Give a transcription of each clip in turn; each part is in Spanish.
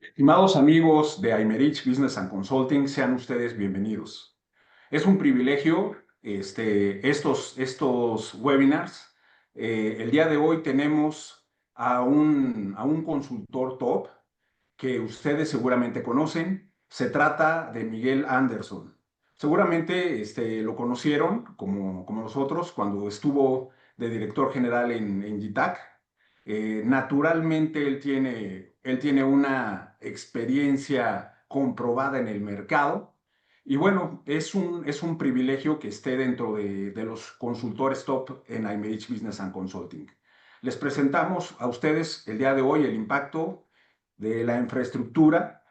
Estimados amigos de Imerich Business and Consulting, sean ustedes bienvenidos. Es un privilegio estos webinars. El día de hoy tenemos a un consultor top que ustedes seguramente conocen. Se trata de Miguel Anderson. Seguramente lo conocieron como nosotros cuando estuvo de director general en GITAC. Naturalmente él tiene una experiencia comprobada en el mercado y bueno, es un privilegio que esté dentro de los consultores top en iMerich Business and Consulting. Les presentamos a ustedes el día de hoy el impacto de la infraestructura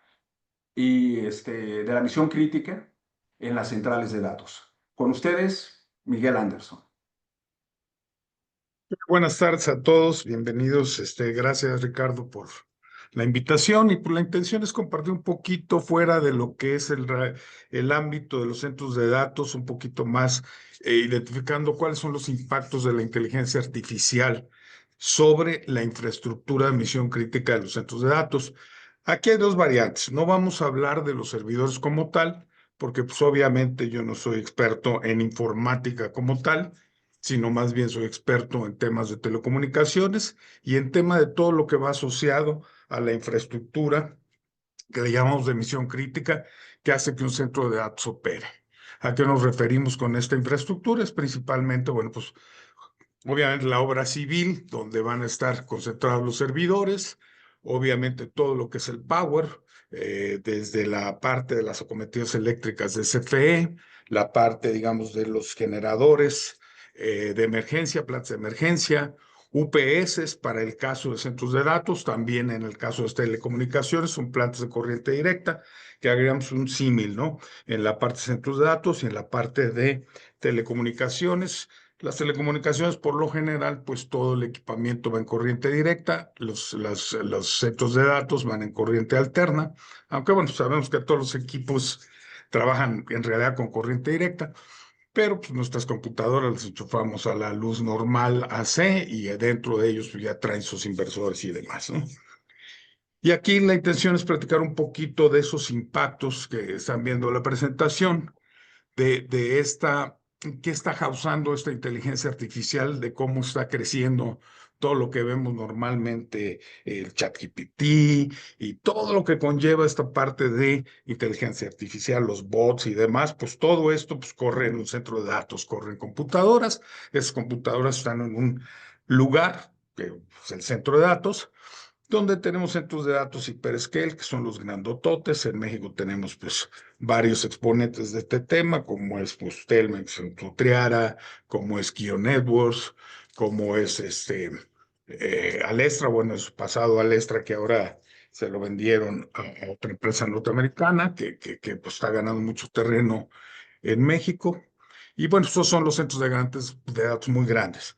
y de la misión crítica en las centrales de datos. Con ustedes, Miguel Anderson. Buenas tardes a todos, bienvenidos. Gracias, Ricardo, por la invitación y por la intención es compartir un poquito fuera de lo que es el ámbito de los centros de datos, un poquito más identificando cuáles son los impactos de la inteligencia artificial sobre la infraestructura de misión crítica de los centros de datos. Aquí hay dos variantes. No vamos a hablar de los servidores como tal, porque pues, obviamente yo no soy experto en informática como tal, sino más bien soy experto en temas de telecomunicaciones y en tema de todo lo que va asociado a la infraestructura que le llamamos de misión crítica, que hace que un centro de datos opere. ¿A qué nos referimos con esta infraestructura? Es principalmente, bueno, pues obviamente la obra civil, donde van a estar concentrados los servidores, obviamente todo lo que es el power, desde la parte de las acometidas eléctricas de CFE, la parte, digamos, de los generadores de emergencia, plantas de emergencia, UPS para el caso de centros de datos, también en el caso de telecomunicaciones, son plantas de corriente directa, que agregamos un símil, ¿no? En la parte de centros de datos y en la parte de telecomunicaciones. Las telecomunicaciones, por lo general, pues todo el equipamiento va en corriente directa, los centros de datos van en corriente alterna, aunque bueno, sabemos que todos los equipos trabajan en realidad con corriente directa, pero pues nuestras computadoras las enchufamos a la luz normal AC y dentro de ellos pues, ya traen sus inversores y demás, ¿no? Y aquí la intención es platicar un poquito de esos impactos que están viendo en la presentación de esta, qué está causando esta inteligencia artificial, de cómo está creciendo todo lo que vemos normalmente, el ChatGPT y todo lo que conlleva esta parte de inteligencia artificial, los bots y demás, pues todo esto pues, corre en un centro de datos, corre en computadoras. Esas computadoras están en un lugar, que es el centro de datos, donde tenemos centros de datos hyperscale, que son los grandototes. En México tenemos pues varios exponentes de este tema, como es pues, Telmex en Triara, como es Kio Networks, como es Alestra, bueno, es pasado Alestra, que ahora se lo vendieron a otra empresa norteamericana, que pues, está ganando mucho terreno en México. Y bueno, estos son los centros de datos muy grandes.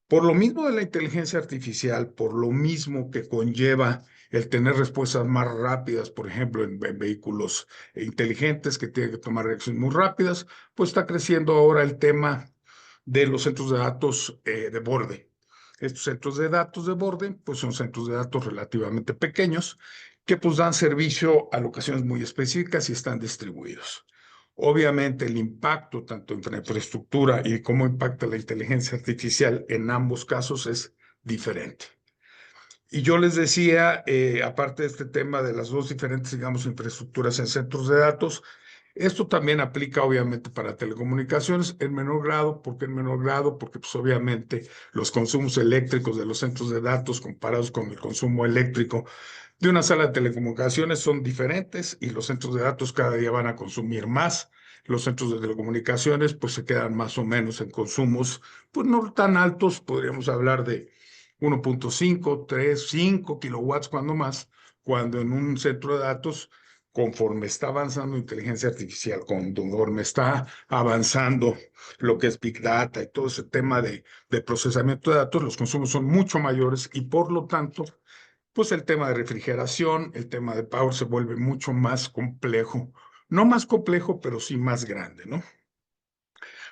Por lo mismo de la inteligencia artificial, por lo mismo que conlleva el tener respuestas más rápidas, por ejemplo, en vehículos inteligentes que tienen que tomar reacciones muy rápidas, pues está creciendo ahora el tema de los centros de datos de borde. Estos centros de datos de borde, pues son centros de datos relativamente pequeños que pues dan servicio a locaciones muy específicas y están distribuidos. Obviamente el impacto tanto en la infraestructura y cómo impacta la inteligencia artificial en ambos casos es diferente. Y yo les decía, aparte de este tema de las dos diferentes, digamos, infraestructuras en centros de datos, esto también aplica obviamente para telecomunicaciones en menor grado. ¿Por qué en menor grado? Porque pues obviamente los consumos eléctricos de los centros de datos comparados con el consumo eléctrico de una sala de telecomunicaciones son diferentes y los centros de datos cada día van a consumir más. Los centros de telecomunicaciones pues se quedan más o menos en consumos pues no tan altos, podríamos hablar de 1.5, 3, 5 kilowatts cuando más, cuando en un centro de datos, conforme está avanzando inteligencia artificial, conforme está avanzando lo que es Big Data y todo ese tema de procesamiento de datos, los consumos son mucho mayores y por lo tanto pues el tema de refrigeración, el tema de power se vuelve mucho más complejo. No más complejo, pero sí más grande, ¿no?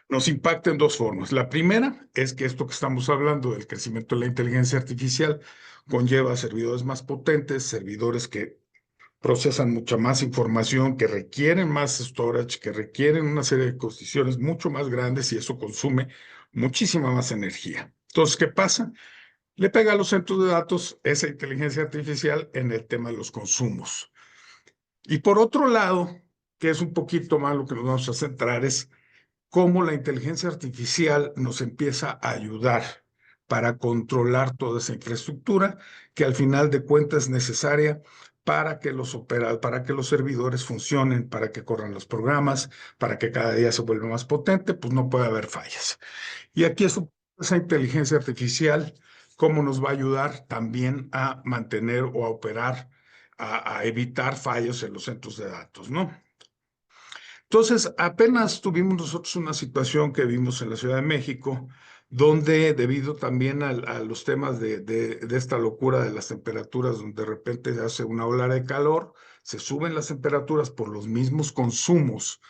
Nos impacta en dos formas. La primera es que esto que estamos hablando del crecimiento de la inteligencia artificial conlleva servidores más potentes, servidores que procesan mucha más información, que requieren más storage, que requieren una serie de condiciones mucho más grandes y eso consume muchísima más energía. Entonces, ¿qué pasa? Le pega a los centros de datos esa inteligencia artificial en el tema de los consumos. Y por otro lado, que es un poquito más lo que nos vamos a centrar, es cómo la inteligencia artificial nos empieza a ayudar para controlar toda esa infraestructura que al final de cuentas es necesaria para que los servidores funcionen, para que corran los programas, para que cada día se vuelva más potente, pues no puede haber fallas. Y aquí es esa inteligencia artificial, cómo nos va a ayudar también a mantener o a operar, a evitar fallos en los centros de datos, ¿no? Entonces, apenas tuvimos nosotros una situación que vimos en la Ciudad de México, donde debido también a los temas de esta locura de las temperaturas, donde de repente hace una ola de calor, se suben las temperaturas por los mismos consumos,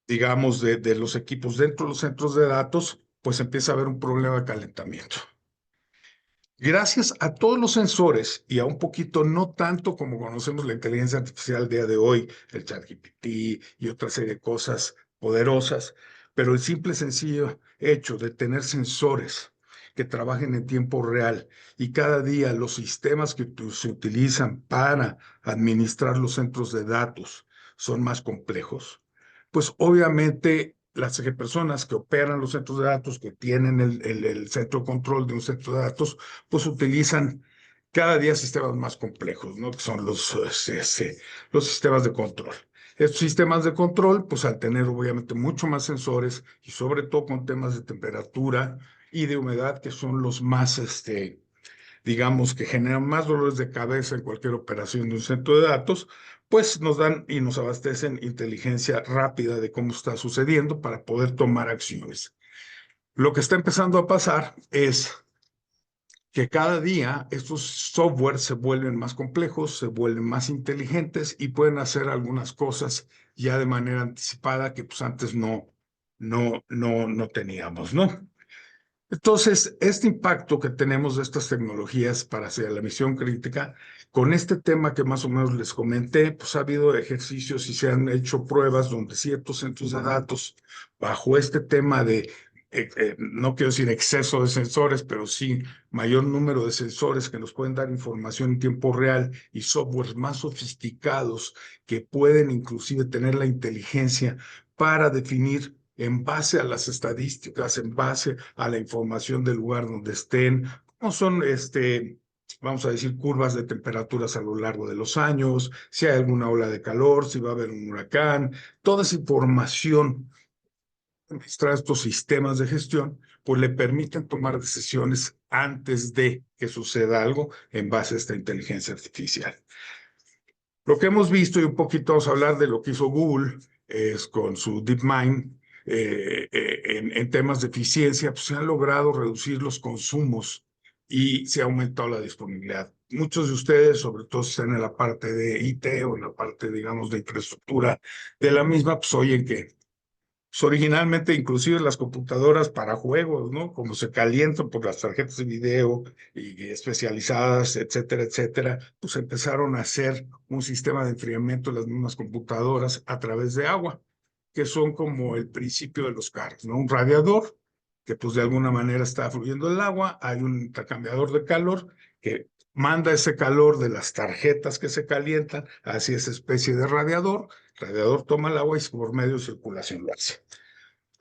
digamos, de los equipos dentro de los centros de datos, pues empieza a haber un problema de calentamiento. Gracias a todos los sensores y a un poquito, no tanto como conocemos la inteligencia artificial día de hoy, el ChatGPT y otra serie de cosas poderosas, pero el simple sencillo hecho de tener sensores que trabajen en tiempo real y cada día los sistemas que se utilizan para administrar los centros de datos son más complejos, pues obviamente las personas que operan los centros de datos, que tienen el centro de control de un centro de datos, pues utilizan cada día sistemas más complejos, ¿no? Que son los sistemas de control. Estos sistemas de control, pues al tener obviamente mucho más sensores y sobre todo con temas de temperatura y de humedad, que son los más, digamos, que generan más dolores de cabeza en cualquier operación de un centro de datos, pues nos dan y nos abastecen inteligencia rápida de cómo está sucediendo para poder tomar acciones. Lo que está empezando a pasar es que cada día estos softwares se vuelven más complejos, se vuelven más inteligentes y pueden hacer algunas cosas ya de manera anticipada que pues antes no teníamos, ¿no? Entonces, este impacto que tenemos de estas tecnologías para hacer la misión crítica, con este tema que más o menos les comenté, pues ha habido ejercicios y se han hecho pruebas donde ciertos centros de datos, bajo este tema de, no quiero decir exceso de sensores, pero sí mayor número de sensores que nos pueden dar información en tiempo real y softwares más sofisticados que pueden inclusive tener la inteligencia para definir en base a las estadísticas, en base a la información del lugar donde estén, cómo son, vamos a decir, curvas de temperaturas a lo largo de los años, si hay alguna ola de calor, si va a haber un huracán, toda esa información administrar estos sistemas de gestión, pues le permiten tomar decisiones antes de que suceda algo en base a esta inteligencia artificial. Lo que hemos visto, y un poquito vamos a hablar de lo que hizo Google, es con su DeepMind, en temas de eficiencia, pues se han logrado reducir los consumos y se ha aumentado la disponibilidad. Muchos de ustedes, sobre todo si están en la parte de IT o en la parte, digamos, de infraestructura de la misma, pues oyen que pues, originalmente, inclusive las computadoras para juegos, ¿no? Como se calientan por las tarjetas de video y especializadas, etcétera, etcétera, pues empezaron a hacer un sistema de enfriamiento de las mismas computadoras a través de agua, que son como el principio de los carros, ¿no? Un radiador que pues de alguna manera está fluyendo el agua, hay un intercambiador de calor que manda ese calor de las tarjetas que se calientan hacia esa especie de radiador, el radiador toma el agua y por medio de circulación lo hace.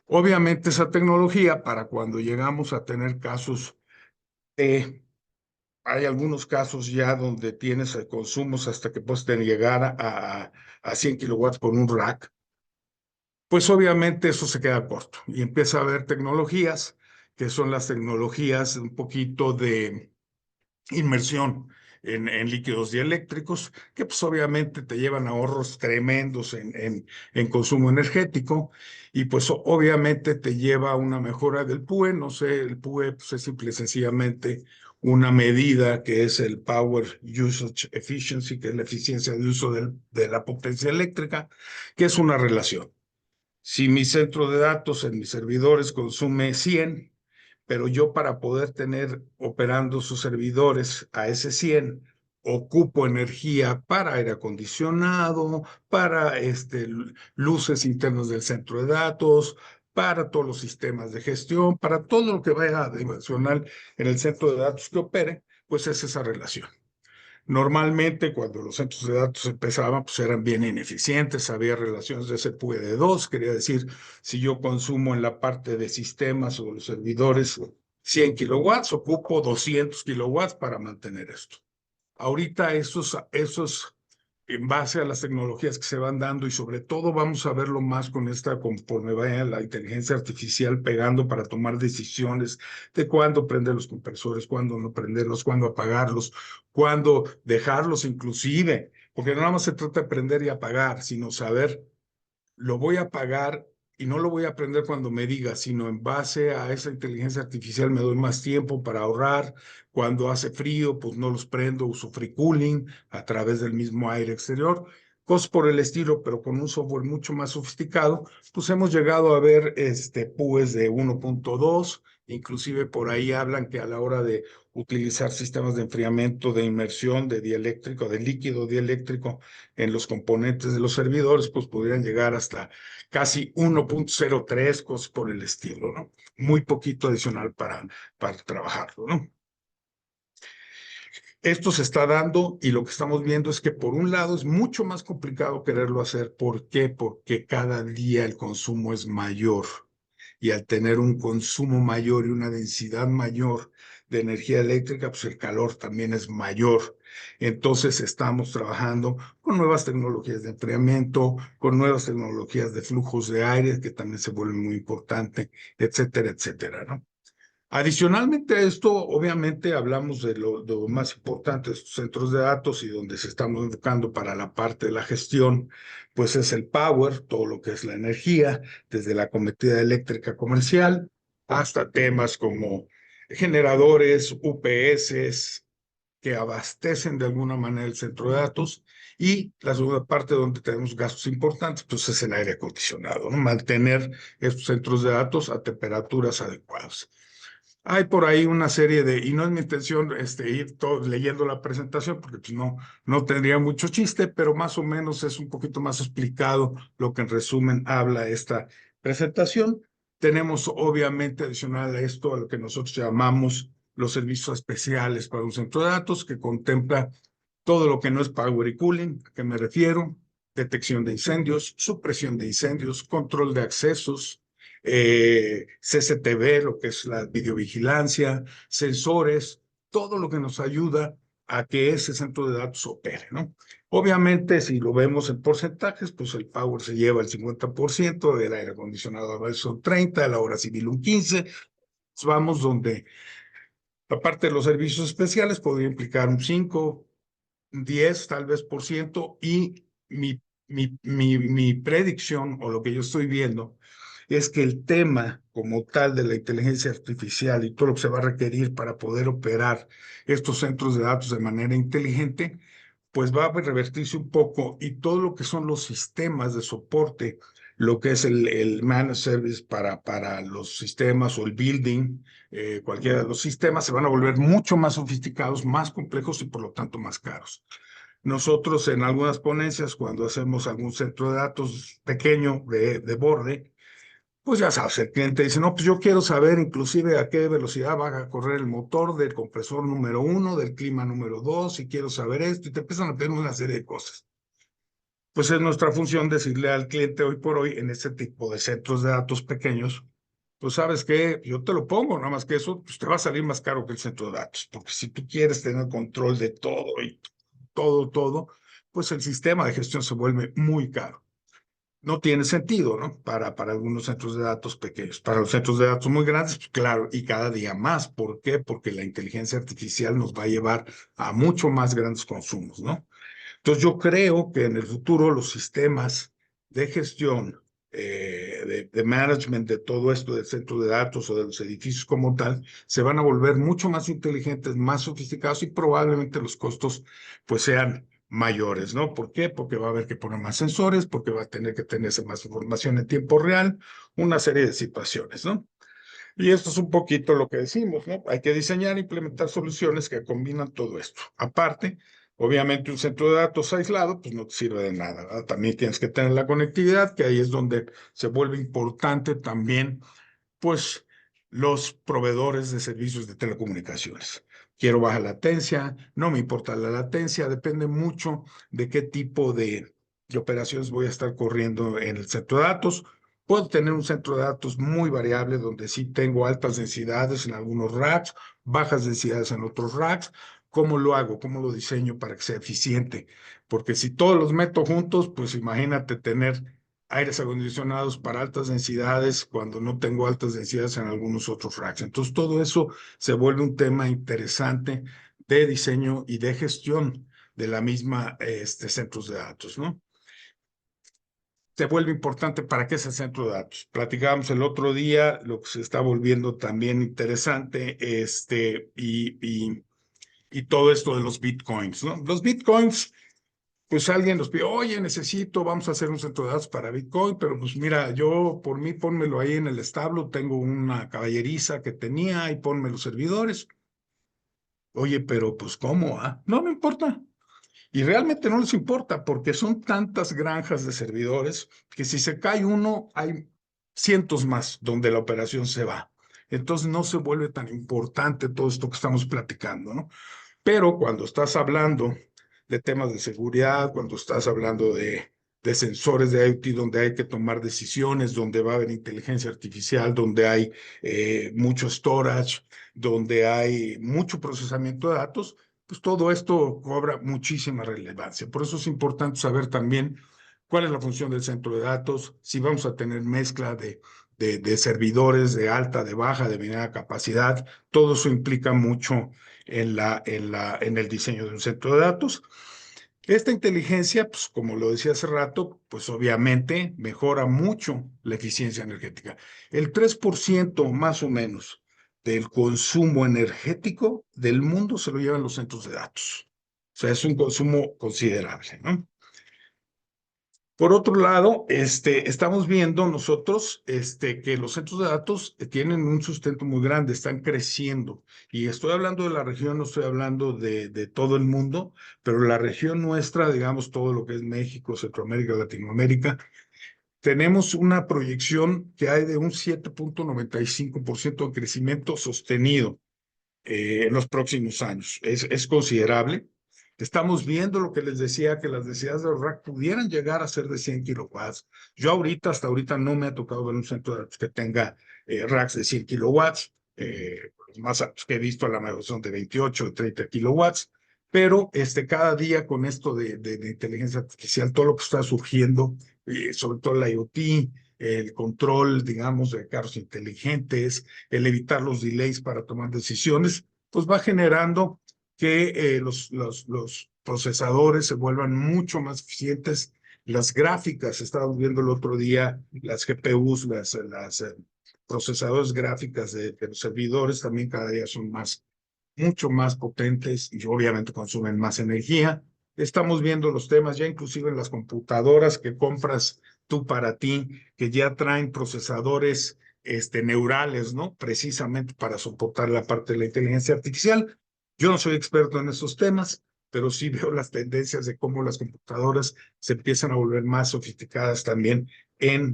Obviamente esa tecnología para cuando llegamos a tener casos, hay algunos casos ya donde tienes consumos hasta que puedes llegar a 100 kilowatts por un rack, pues obviamente eso se queda corto y empieza a haber tecnologías que son las tecnologías un poquito de inmersión en líquidos dieléctricos, que pues obviamente te llevan ahorros tremendos en consumo energético y pues obviamente te lleva a una mejora del PUE, no sé, el PUE pues, es simple y sencillamente una medida que es el Power Usage Efficiency, que es la eficiencia de uso de la potencia eléctrica, que es una relación. Si mi centro de datos en mis servidores consume 100, pero yo para poder tener operando sus servidores a ese 100, ocupo energía para aire acondicionado, para luces internas del centro de datos, para todos los sistemas de gestión, para todo lo que vaya adicional en el centro de datos que opere, pues es esa relación. Normalmente, cuando los centros de datos empezaban, pues eran bien ineficientes, había relaciones de SPV2, quería decir, si yo consumo en la parte de sistemas o de los servidores 100 kilowatts, ocupo 200 kilowatts para mantener esto. Ahorita esos en base a las tecnologías que se van dando y sobre todo vamos a verlo más con conforme vaya la inteligencia artificial pegando para tomar decisiones de cuándo prender los compresores, cuándo no prenderlos, cuándo apagarlos, cuándo dejarlos inclusive, porque no nada más se trata de prender y apagar, sino saber lo voy a pagar y no lo voy a aprender cuando me diga, sino en base a esa inteligencia artificial me doy más tiempo para ahorrar. Cuando hace frío, pues no los prendo, uso free cooling a través del mismo aire exterior, cosas por el estilo, pero con un software mucho más sofisticado, pues hemos llegado a ver PUEs de 1.2, inclusive por ahí hablan que a la hora de utilizar sistemas de enfriamiento, de inmersión, de dieléctrico, de líquido dieléctrico, en los componentes de los servidores, pues podrían llegar hasta casi 1.03, cosas por el estilo, ¿no? Muy poquito adicional para trabajarlo, ¿no? Esto se está dando y lo que estamos viendo es que por un lado es mucho más complicado quererlo hacer. ¿Por qué? Porque cada día el consumo es mayor y al tener un consumo mayor y una densidad mayor de energía eléctrica, pues el calor también es mayor. Entonces estamos trabajando con nuevas tecnologías de enfriamiento, con nuevas tecnologías de flujos de aire, que también se vuelven muy importantes, etcétera, etcétera, ¿no? Adicionalmente a esto, obviamente hablamos de lo más importante de estos centros de datos y donde se estamos enfocando para la parte de la gestión, pues es el power, todo lo que es la energía, desde la cometida eléctrica comercial hasta temas como generadores, UPS, que abastecen de alguna manera el centro de datos. Y la segunda parte donde tenemos gastos importantes, pues es el aire acondicionado, ¿no? Mantener estos centros de datos a temperaturas adecuadas. Hay por ahí una serie y no es mi intención ir todo, leyendo la presentación, porque pues, no tendría mucho chiste, pero más o menos es un poquito más explicado lo que en resumen habla esta presentación. Tenemos obviamente adicional a esto a lo que nosotros llamamos los servicios especiales para un centro de datos, que contempla todo lo que no es power y cooling, ¿a qué me refiero? Detección de incendios, supresión de incendios, control de accesos, CCTV, lo que es la videovigilancia, sensores, todo lo que nos ayuda a que ese centro de datos opere, ¿no? Obviamente, si lo vemos en porcentajes, pues el power se lleva el 50%, el aire acondicionado a veces son 30%, la hora civil un 15%, vamos donde la parte de los servicios especiales podría implicar un 5, 10 tal vez por ciento, y mi predicción o lo que yo estoy viendo es que el tema como tal de la inteligencia artificial y todo lo que se va a requerir para poder operar estos centros de datos de manera inteligente, pues va a revertirse un poco y todo lo que son los sistemas de soporte, lo que es el managed service para los sistemas o el building, cualquiera de los sistemas, se van a volver mucho más sofisticados, más complejos y por lo tanto más caros. Nosotros en algunas ponencias, cuando hacemos algún centro de datos pequeño de borde, pues ya sabes, el cliente dice, no, pues yo quiero saber inclusive a qué velocidad va a correr el motor del compresor número 1, del clima número 2, y quiero saber esto, y te empiezan a pedir una serie de cosas. Pues es nuestra función decirle al cliente hoy por hoy en este tipo de centros de datos pequeños, pues sabes qué, yo te lo pongo, nada más que eso, pues te va a salir más caro que el centro de datos, porque si tú quieres tener control de todo y todo, pues el sistema de gestión se vuelve muy caro. No tiene sentido, ¿no? Para algunos centros de datos pequeños. Para los centros de datos muy grandes, pues claro, y cada día más. ¿Por qué? Porque la inteligencia artificial nos va a llevar a mucho más grandes consumos, ¿no? Entonces yo creo que en el futuro los sistemas de gestión, de management de todo esto del centro de datos o de los edificios como tal, se van a volver mucho más inteligentes, más sofisticados y probablemente los costos pues sean mayores, ¿no? ¿Por qué? Porque va a haber que poner más sensores, porque va a tener que tenerse más información en tiempo real, una serie de situaciones, ¿no? Y esto es un poquito lo que decimos, ¿no? Hay que diseñar e implementar soluciones que combinan todo esto. Aparte, obviamente un centro de datos aislado, pues no te sirve de nada, ¿verdad? También tienes que tener la conectividad, que ahí es donde se vuelve importante también, pues, los proveedores de servicios de telecomunicaciones. Quiero baja latencia, no me importa la latencia, depende mucho de qué tipo de operaciones voy a estar corriendo en el centro de datos. Puedo tener un centro de datos muy variable donde sí tengo altas densidades en algunos racks, bajas densidades en otros racks. ¿Cómo lo hago? ¿Cómo lo diseño para que sea eficiente? Porque si todos los meto juntos, pues imagínate tener aires acondicionados para altas densidades cuando no tengo altas densidades en algunos otros racks. Entonces, todo eso se vuelve un tema interesante de diseño y de gestión de la misma centros de datos, ¿no? Se vuelve importante para qué es el centro de datos. Platicábamos el otro día, lo que se está volviendo también interesante, y todo esto de los bitcoins, ¿no? Los bitcoins, pues alguien nos pide, oye, necesito, vamos a hacer un centro de datos para Bitcoin, pero pues mira, yo por mí pónmelo ahí en el establo, tengo una caballeriza que tenía y ponme los servidores. Oye, pero pues ¿cómo? No me importa. Y realmente no les importa porque son tantas granjas de servidores que si se cae uno, hay cientos más donde la operación se va. Entonces no se vuelve tan importante todo esto que estamos platicando, ¿no? Pero cuando estás hablando de temas de seguridad, cuando estás hablando de sensores de IoT, donde hay que tomar decisiones, donde va a haber inteligencia artificial, donde hay mucho storage, donde hay mucho procesamiento de datos, pues todo esto cobra muchísima relevancia. Por eso es importante saber también cuál es la función del centro de datos, si vamos a tener mezcla de servidores de alta, de baja, de mediana capacidad. Todo eso implica mucho en el diseño de un centro de datos. Esta inteligencia, pues como lo decía hace rato, pues obviamente mejora mucho la eficiencia energética. El 3% más o menos del consumo energético del mundo se lo llevan los centros de datos. O sea, es un consumo considerable, ¿no? Por otro lado, estamos viendo nosotros que los centros de datos tienen un sustento muy grande, están creciendo. Y estoy hablando de la región, no estoy hablando de todo el mundo, pero la región nuestra, digamos, todo lo que es México, Centroamérica, Latinoamérica, tenemos una proyección que hay de un 7.95% de crecimiento sostenido en los próximos años. Es considerable. Estamos viendo lo que les decía, que las densidades de los rack pudieran llegar a ser de 100 kilowatts. Yo ahorita, hasta ahorita, no me ha tocado ver un centro de datos que tenga racks de 100 kilowatts. Los más altos que he visto a la mejor son de 28, de 30 kilowatts. Pero cada día con esto de inteligencia artificial, todo lo que está surgiendo, sobre todo la IoT, el control, digamos, de carros inteligentes, el evitar los delays para tomar decisiones, pues va generando que los procesadores se vuelvan mucho más eficientes. Las gráficas, estábamos viendo el otro día, las GPUs, las procesadores gráficas de los servidores también cada día son mucho más potentes y obviamente consumen más energía. Estamos viendo los temas ya inclusive en las computadoras que compras tú para ti, que ya traen procesadores neurales, ¿no? Precisamente para soportar la parte de la inteligencia artificial. Yo no soy experto en esos temas, pero sí veo las tendencias de cómo las computadoras se empiezan a volver más sofisticadas también.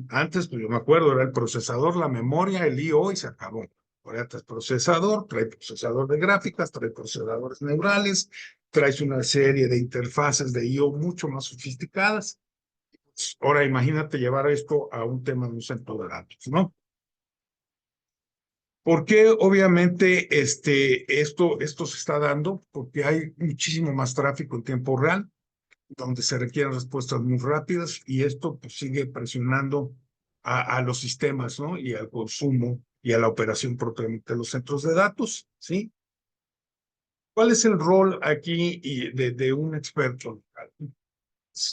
Antes, pues yo me acuerdo, era el procesador, la memoria, el I/O y se acabó. Ahora traes procesador, trae procesador de gráficas, trae procesadores neurales, traes una serie de interfaces de I/O mucho más sofisticadas. Ahora imagínate llevar esto a un tema de un centro de datos, ¿no? ¿Por qué obviamente esto se está dando? Porque hay muchísimo más tráfico en tiempo real, donde se requieren respuestas muy rápidas y esto pues, sigue presionando a los sistemas, ¿no? Y al consumo y a la operación propiamente de los centros de datos, ¿sí? ¿Cuál es el rol aquí de un experto local?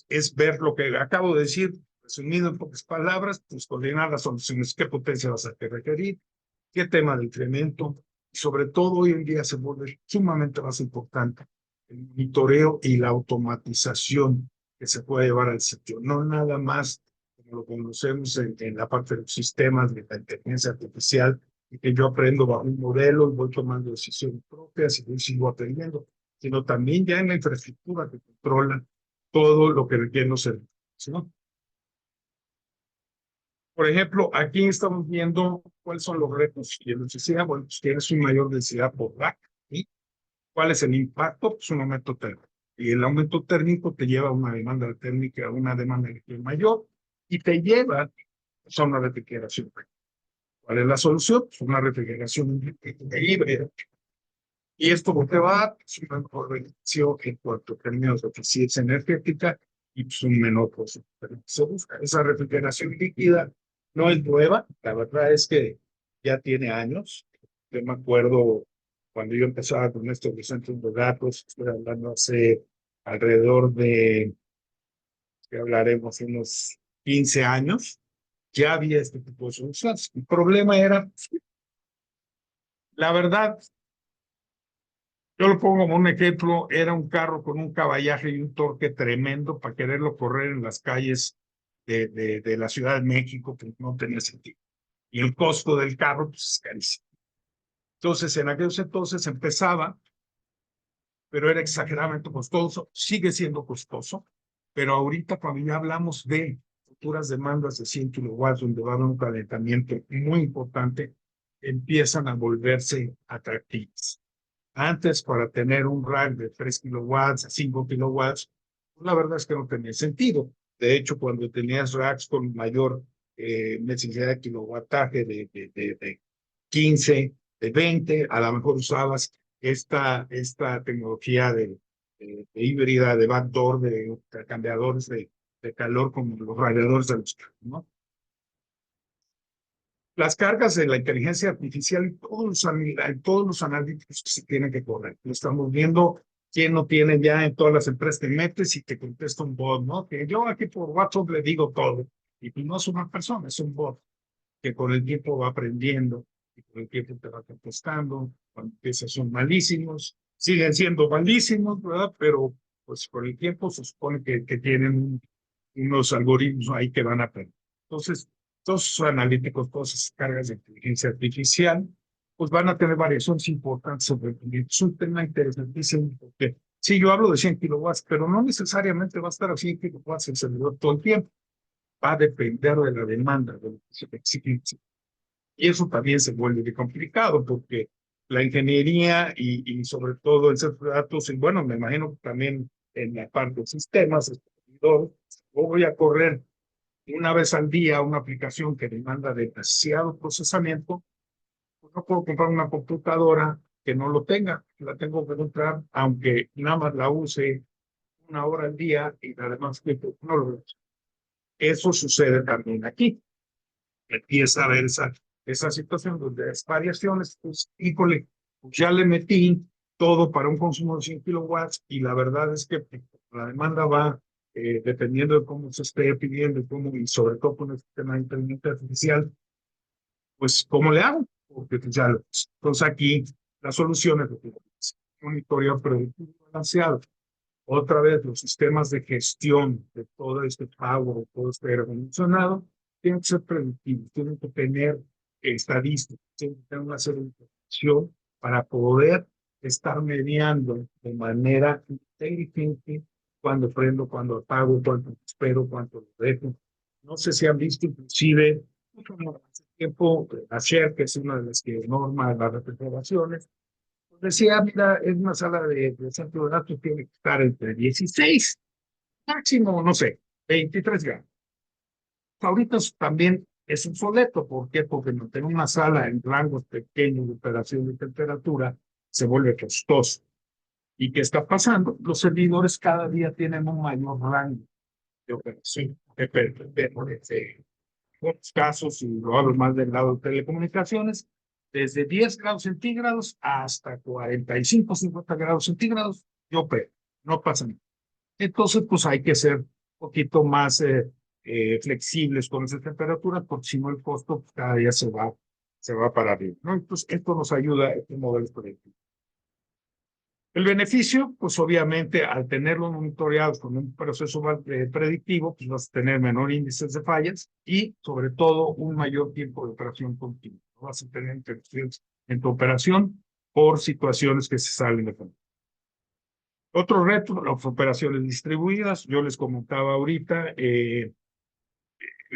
Es ver lo que acabo de decir, resumido en pocas palabras, pues coordinar las soluciones, qué potencia vas a requerir, qué tema de incremento, y sobre todo hoy en día se vuelve sumamente más importante el monitoreo y la automatización que se puede llevar al sitio, no nada más como lo conocemos en la parte de los sistemas de la inteligencia artificial, y que yo aprendo bajo un modelo y voy tomando decisiones propias y voy sigo aprendiendo, sino también ya en la infraestructura que controla todo lo que requieren los servicios, ¿no? Por ejemplo, aquí estamos viendo cuáles son los retos. Y les decía, bueno, pues tienes una mayor densidad por rack, ¿sí? ¿Cuál es el impacto? Pues un aumento térmico. Y el aumento térmico te lleva a una demanda térmica, a una demanda eléctrica mayor, y te lleva a una refrigeración. ¿Cuál es la solución? Pues una refrigeración híbrida. Y esto lo que va a es una mejor beneficio en cuanto a términos de eficiencia energética y pues un menor costo. Pero se busca esa refrigeración líquida, no es nueva, la verdad es que ya tiene años. Yo me acuerdo cuando yo empezaba con estos centros de datos, estoy hablando hace alrededor de, que hablaremos, unos 15 años, ya había este tipo de soluciones. El problema era, la verdad, yo lo pongo como un ejemplo, era un carro con un caballaje y un torque tremendo para quererlo correr en las calles de la Ciudad de México, que no tenía sentido. Y el costo del carro, pues, es carísimo. Entonces, en aquellos entonces empezaba, pero era exageradamente costoso, sigue siendo costoso, pero ahorita cuando ya hablamos de futuras demandas de 100 kilowatts, donde va a haber un calentamiento muy importante, empiezan a volverse atractivas. Antes, para tener un rack de 3 kilowatts a 5 kilowatts, pues la verdad es que no tenía sentido. De hecho, cuando tenías racks con mayor necesidad de kilowattaje de 15, de 20, a lo mejor usabas esta tecnología de híbrida, de backdoor, de cambiadores de calor, como los radiadores de los carros, ¿no? Las cargas de la inteligencia artificial y todos los analíticos que se tienen que correr. Lo estamos viendo, quién no tiene ya en todas las empresas, te metes y te contesta un bot, ¿no? Que yo aquí por WhatsApp le digo todo. Y pues no es una persona, es un bot que con el tiempo va aprendiendo y con el tiempo te va contestando. Cuando empiezas son malísimos, siguen siendo malísimos, ¿verdad? Pero pues con el tiempo se supone que tienen unos algoritmos ahí que van a aprender. Entonces, todos esos analíticos, todas esas cargas de inteligencia artificial, pues van a tener variaciones importantes sobre el rendimiento. Es un tema interesantísimo porque sí, yo hablo de 100 kilowatts, pero no necesariamente va a estar a 100 kilowatts el servidor todo el tiempo. Va a depender de la demanda, de lo que se exige. Y eso también se vuelve complicado porque la ingeniería y sobre todo el centro de datos, y bueno, me imagino que también en la parte de sistemas, yo voy a correr una vez al día una aplicación que demanda demasiado procesamiento, pues no puedo comprar una computadora que no lo tenga, la tengo que comprar, aunque nada más la use una hora al día y además tiempo no lo uso. Eso sucede también aquí. Empieza a ver esa situación donde hay variaciones, pues, híjole, pues ya le metí todo para un consumo de 100 kilowatts y la verdad es que la demanda va dependiendo de cómo se esté pidiendo y sobre todo con el sistema de inteligencia artificial, pues ¿cómo le hago? Porque pues, ya entonces aquí la solución es monitoreo productivo balanceado. Otra vez, los sistemas de gestión de todo este power, todo este aire acondicionado, tienen que ser predictivos, tienen que tener estadísticas, tienen que tener una serie de información para poder estar mediando de manera inteligente cuando prendo, cuando apago, cuánto espero, cuánto lo dejo. No sé si han visto inclusive, hace tiempo, ayer, que es una de las que norma las refrigeraciones, decía, mira, es una sala de centro de datos, tiene que estar entre 16, máximo, no sé, 23 grados. Ahorita también es obsoleto. ¿Por qué? Porque mantener una sala en rangos pequeños de operación de temperatura se vuelve costoso. ¿Y qué está pasando? Los servidores cada día tienen un mayor rango de operación. En muchos casos, y lo hablo más del lado de telecomunicaciones, desde 10 grados centígrados hasta 45, 50 grados centígrados, yo opero, no pasa nada. Entonces, pues hay que ser un poquito más flexibles con esas temperaturas, porque si no el costo pues, cada día se va para arriba, ¿no? Entonces, esto nos ayuda a este modelo predictivo. El beneficio, pues obviamente al tenerlo monitoreado con un proceso predictivo, pues vas a tener menor índices de fallas y sobre todo un mayor tiempo de operación continua. No vas a tener interrupciones en tu operación por situaciones que se salen de control. Otro reto, las operaciones distribuidas. Yo les comentaba ahorita, en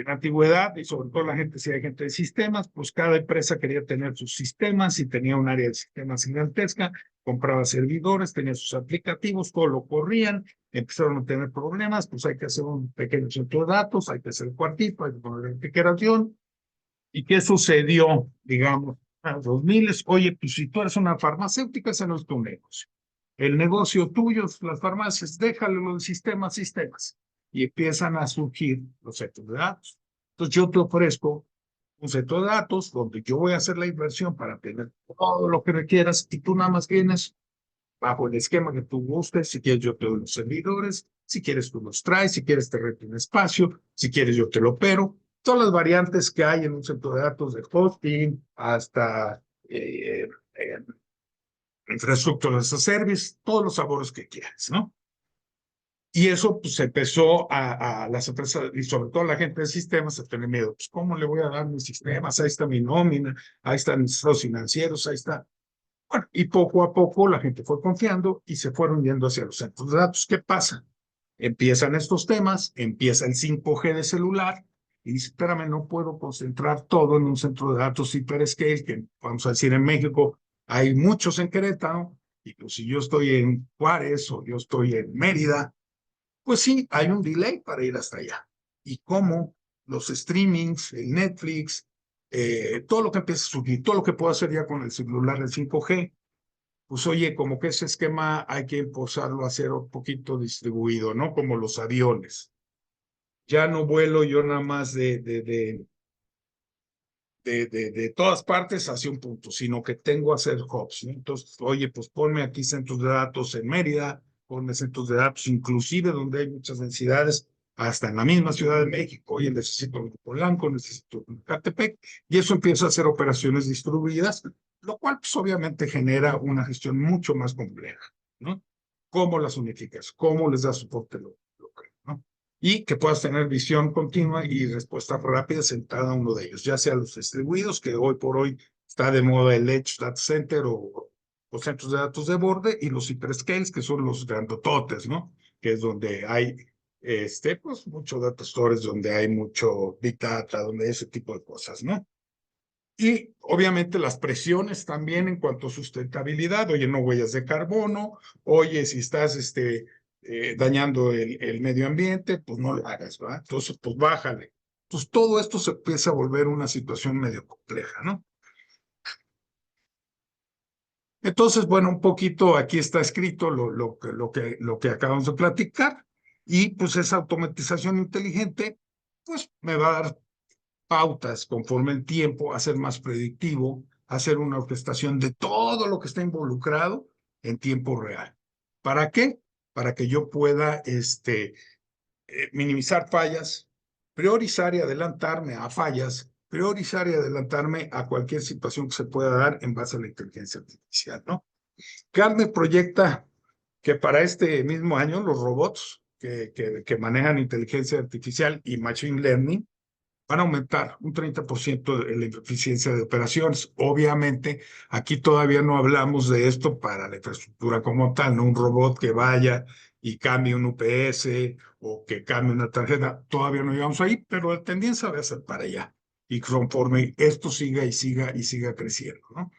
la antigüedad, y sobre todo la gente, si hay gente de sistemas, pues cada empresa quería tener sus sistemas y tenía un área de sistemas gigantesca, compraba servidores, tenía sus aplicativos, todo lo corrían, empezaron a tener problemas, pues hay que hacer un pequeño centro de datos, hay que hacer el cuartito, hay que poner la integración. ¿Y qué sucedió, digamos, a los 2000? Oye, pues si tú eres una farmacéutica, ese no es tu negocio. El negocio tuyo, las farmacias, déjale los sistemas, sistemas. Y empiezan a surgir los centros de datos. Entonces yo te ofrezco un centro de datos donde yo voy a hacer la inversión para tener todo lo que requieras y tú nada más vienes bajo el esquema que tú gustes. Si quieres, yo te doy los servidores. Si quieres, tú los traes. Si quieres, te rento un espacio. Si quieres, yo te lo opero. Todas las variantes que hay en un centro de datos, de hosting hasta infraestructura as a service, todos los sabores que quieras, ¿no? Y eso pues empezó a las empresas y sobre todo la gente de sistemas a tener miedo. Pues, ¿cómo le voy a dar mis sistemas? Ahí está mi nómina, ahí están mis estados financieros, ahí está. Bueno, y poco a poco la gente fue confiando y se fueron yendo hacia los centros de datos. ¿Qué pasa? Empiezan estos temas, empieza el 5G de celular y dice, espérame, no puedo concentrar todo en un centro de datos hyperscale, que vamos a decir en México hay muchos en Querétaro, y pues si yo estoy en Juárez o yo estoy en Mérida, pues sí, hay un delay para ir hasta allá. Y cómo los streamings, el Netflix, todo lo que empieza a surgir, todo lo que puedo hacer ya con el celular del 5G, pues oye, como que ese esquema hay que impulsarlo a hacer un poquito distribuido, ¿no? Como los aviones. Ya no vuelo yo nada más de todas partes hacia un punto, sino que tengo a hacer hubs, ¿no? Entonces, oye, pues ponme aquí centros de datos en Mérida, ponme centros de datos inclusive donde hay muchas densidades, hasta en la misma Ciudad de México. Oye, necesito un Polanco, necesito un Catepec, y eso empieza a hacer operaciones distribuidas, lo cual pues obviamente genera una gestión mucho más compleja, ¿no? ¿Cómo las unificas? ¿Cómo les das soporte local, ¿no? Y que puedas tener visión continua y respuestas rápidas en cada uno de ellos, ya sea los distribuidos, que hoy por hoy está de moda el Edge Data Center o centros de datos de borde, y los hyperscales, que son los grandototes, ¿no? Que es donde hay, pues, mucho data storage, donde hay mucho big data, donde hay ese tipo de cosas, ¿no? Y obviamente las presiones también en cuanto a sustentabilidad, oye, no huellas de carbono, oye, si estás dañando el medio ambiente, pues no lo hagas, ¿verdad? Entonces, pues bájale. Entonces, todo esto se empieza a volver una situación medio compleja, ¿no? Entonces, bueno, un poquito aquí está escrito lo que acabamos de platicar, y pues esa automatización inteligente, pues me va a dar pautas conforme el tiempo, a ser más predictivo, hacer una orquestación de todo lo que está involucrado en tiempo real. ¿Para qué? Para que yo pueda minimizar fallas, priorizar y adelantarme a fallas, priorizar y adelantarme a cualquier situación que se pueda dar en base a la inteligencia artificial, ¿no? Carmen proyecta que para este mismo año los robots que manejan inteligencia artificial y machine learning van a aumentar un 30% de la eficiencia de operaciones. Obviamente, aquí todavía no hablamos de esto para la infraestructura como tal, no un robot que vaya y cambie un UPS o que cambie una tarjeta. Todavía no llegamos ahí, pero la tendencia va a ser para allá. Y conforme esto siga y siga y siga creciendo, ¿no?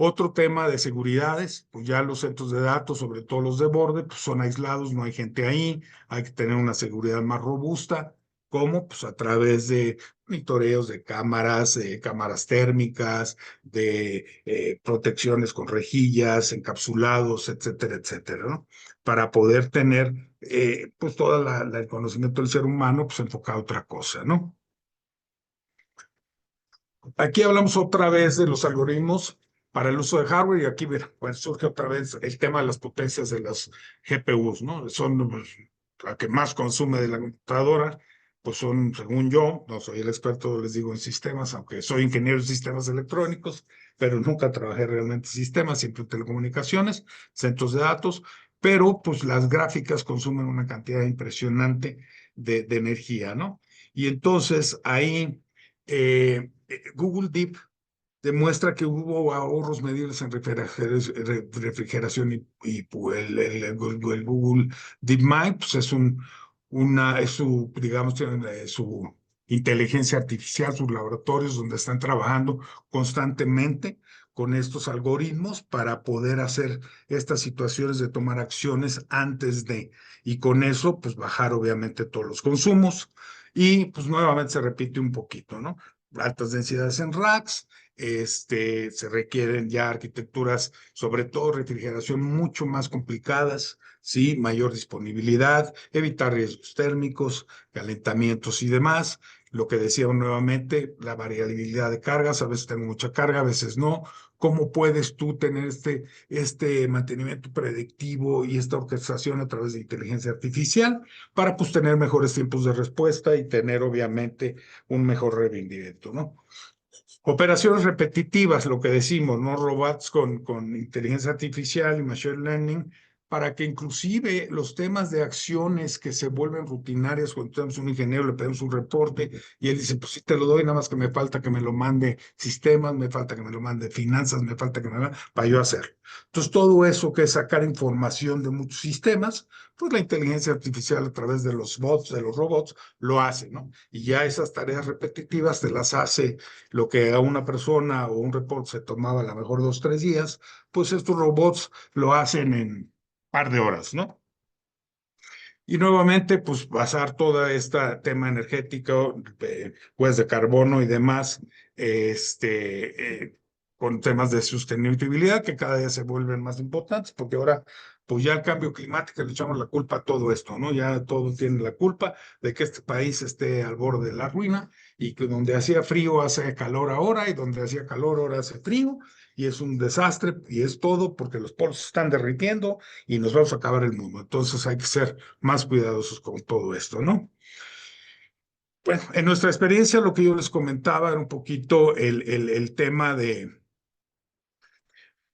Otro tema de seguridades, pues ya los centros de datos, sobre todo los de borde, pues son aislados, no hay gente ahí, hay que tener una seguridad más robusta. ¿Cómo? Pues a través de monitoreos de cámaras, cámaras térmicas, de protecciones con rejillas, encapsulados, etcétera, etcétera, ¿no? Para poder tener, pues, todo el conocimiento del ser humano, pues enfocado a otra cosa, ¿no? Aquí hablamos otra vez de los algoritmos para el uso de hardware, y aquí pues, surge otra vez el tema de las potencias de las GPUs, ¿no? Son la que más consume de la computadora. pues son, según yo, no soy el experto, les digo, en sistemas, aunque soy ingeniero en sistemas electrónicos, pero nunca trabajé realmente en sistemas, siempre en telecomunicaciones, centros de datos, pero pues las gráficas consumen una cantidad impresionante de energía, ¿no? Y entonces ahí Google Deep demuestra que hubo ahorros medibles en refrigeración pues, el Google DeepMind pues es su, digamos, tienen, su inteligencia artificial, sus laboratorios donde están trabajando constantemente con estos algoritmos para poder hacer estas situaciones de tomar acciones antes de, y con eso, pues bajar obviamente todos los consumos y pues nuevamente se repite un poquito, ¿no? Altas densidades en racks, se requieren ya arquitecturas, sobre todo refrigeración, mucho más complicadas, ¿sí? Mayor disponibilidad, evitar riesgos térmicos, calentamientos y demás. Lo que decía nuevamente, la variabilidad de cargas, a veces tengo mucha carga, a veces no. ¿Cómo puedes tú tener este mantenimiento predictivo y esta orquestación a través de inteligencia artificial para pues, tener mejores tiempos de respuesta y tener obviamente un mejor rendimiento, ¿no? Operaciones repetitivas, lo que decimos, ¿no? Robots con inteligencia artificial y machine learning, para que inclusive los temas de acciones que se vuelven rutinarias, cuando tenemos un ingeniero, le pedimos un reporte y él dice, pues sí te lo doy, nada más que me falta que me lo mande sistemas, me falta que me lo mande finanzas, me falta que me lo para yo hacerlo. Entonces, todo eso que es sacar información de muchos sistemas, pues la inteligencia artificial a través de los bots, de los robots, lo hace, ¿no? Y ya esas tareas repetitivas te las hace lo que a una persona o un report se tomaba a lo mejor 2, 3 días, pues estos robots lo hacen en un par de horas, ¿no? Y nuevamente, pues basar todo este tema energético, pues de carbono y demás, con temas de sostenibilidad que cada día se vuelven más importantes, porque ahora, pues ya el cambio climático le echamos la culpa a todo esto, ¿no? Ya todo tiene la culpa de que este país esté al borde de la ruina y que donde hacía frío hace calor ahora y donde hacía calor ahora hace frío y es un desastre y es todo porque los polos se están derritiendo y nos vamos a acabar el mundo. Entonces hay que ser más cuidadosos con todo esto, ¿no? Bueno, en nuestra experiencia lo que yo les comentaba era un poquito el tema de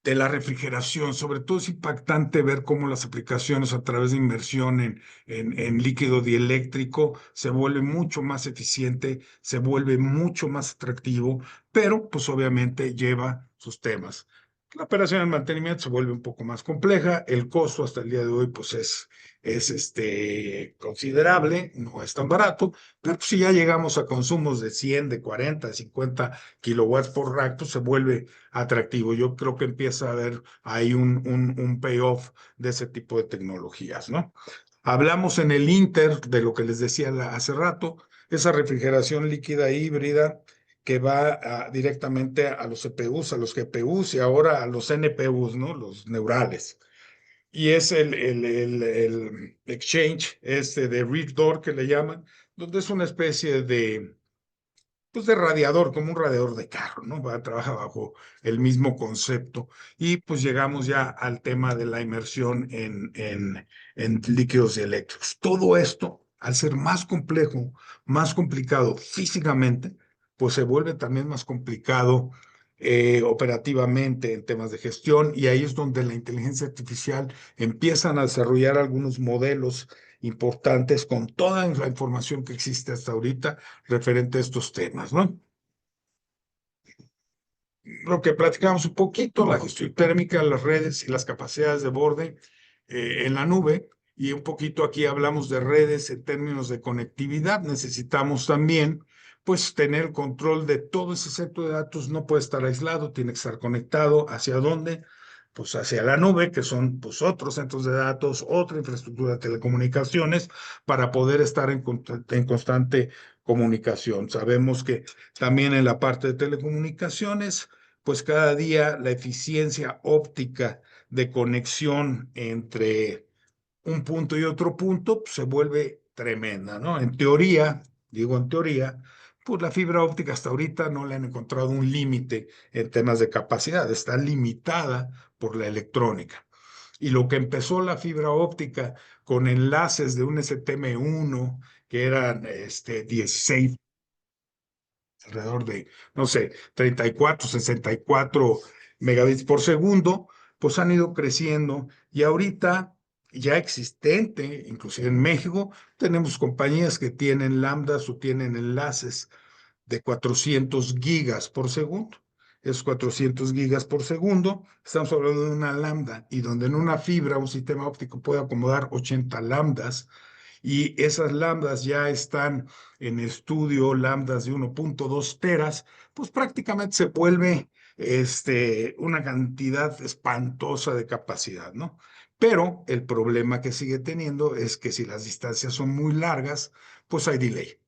la refrigeración. Sobre todo es impactante ver cómo las aplicaciones a través de inversión en líquido dieléctrico se vuelve mucho más eficiente, se vuelve mucho más atractivo, pero pues obviamente lleva sus temas. La operación de mantenimiento se vuelve un poco más compleja, el costo hasta el día de hoy pues es considerable, no es tan barato, pero pues, si ya llegamos a consumos de 100, de 40, de 50 kilowatts por rack, pues se vuelve atractivo. Yo creo que empieza a haber ahí un payoff de ese tipo de tecnologías, ¿no? Hablamos en el Inter de lo que les decía hace rato, esa refrigeración líquida híbrida que va directamente a los CPUs, a los GPUs y ahora a los NPUs, ¿no? Los neurales. Y es el exchange de rear door que le llaman, donde es una especie pues de radiador, como un radiador de carro, ¿no? Trabaja bajo el mismo concepto. Y pues llegamos ya al tema de la inmersión en líquidos y eléctricos. Todo esto, al ser más complejo, más complicado físicamente, pues se vuelve también más complicado operativamente en temas de gestión y ahí es donde la inteligencia artificial empiezan a desarrollar algunos modelos importantes con toda la información que existe hasta ahorita referente a estos temas, ¿no? Lo que platicamos un poquito, la gestión térmica, las redes y las capacidades de borde en la nube, y un poquito aquí hablamos de redes en términos de conectividad. Necesitamos también, pues, tener control de todo ese centro de datos, no puede estar aislado, tiene que estar conectado. ¿Hacia dónde? Pues hacia la nube, que son pues otros centros de datos, otra infraestructura de telecomunicaciones, para poder estar en constante comunicación. Sabemos que también en la parte de telecomunicaciones, pues cada día la eficiencia óptica de conexión entre un punto y otro punto pues, se vuelve tremenda, ¿no? En teoría, digo en teoría, pues la fibra óptica hasta ahorita no le han encontrado un límite en temas de capacidad, está limitada por la electrónica. Y lo que empezó la fibra óptica con enlaces de un STM1 que eran 16, alrededor de, no sé, 34, 64 megabits por segundo, pues han ido creciendo y ahorita ya existente, inclusive en México, tenemos compañías que tienen lambdas o tienen enlaces de 400 gigas por segundo. Es 400 gigas por segundo. Estamos hablando de una lambda y donde en una fibra un sistema óptico puede acomodar 80 lambdas y esas lambdas ya están en estudio, lambdas de 1.2 teras, pues prácticamente se vuelve una cantidad espantosa de capacidad, ¿no? Pero el problema que sigue teniendo es que si las distancias son muy largas, pues hay delay.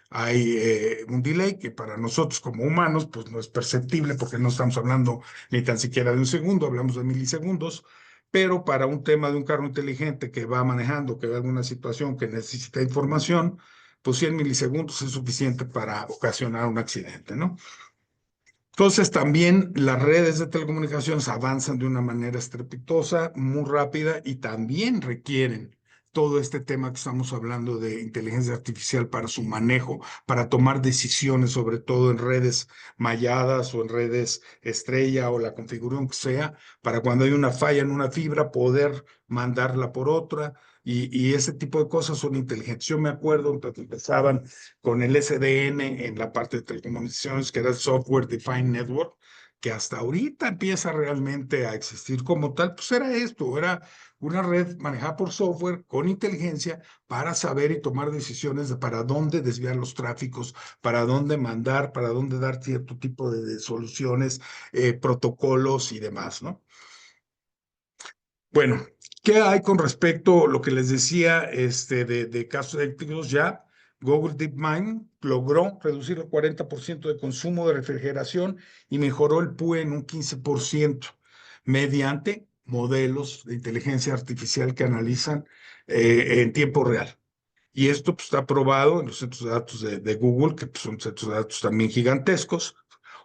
Hay un delay que para nosotros como humanos pues no es perceptible porque no estamos hablando ni tan siquiera de un segundo, hablamos de milisegundos, pero para un tema de un carro inteligente que va manejando, que ve alguna situación que necesita información, pues 100 milisegundos es suficiente para ocasionar un accidente, ¿no? Entonces también las redes de telecomunicaciones avanzan de una manera estrepitosa, muy rápida y también requieren todo este tema que estamos hablando de inteligencia artificial para su manejo, para tomar decisiones, sobre todo en redes malladas o en redes estrella o la configuración que sea, para cuando hay una falla en una fibra poder mandarla por otra. Y ese tipo de cosas son inteligentes. Yo me acuerdo que empezaban con el SDN en la parte de telecomunicaciones, que era el Software Defined Network, que hasta ahorita empieza realmente a existir como tal, pues era esto, era una red manejada por software con inteligencia para saber y tomar decisiones de para dónde desviar los tráficos, para dónde mandar, para dónde dar cierto tipo de soluciones, protocolos y demás, ¿no? Bueno, ¿qué hay con respecto a lo que les decía de casos éticos ya? Google DeepMind logró reducir el 40% de consumo de refrigeración y mejoró el PUE en un 15% mediante modelos de inteligencia artificial que analizan en tiempo real. Y esto pues, está probado en los centros de datos de Google, que pues, son centros de datos también gigantescos.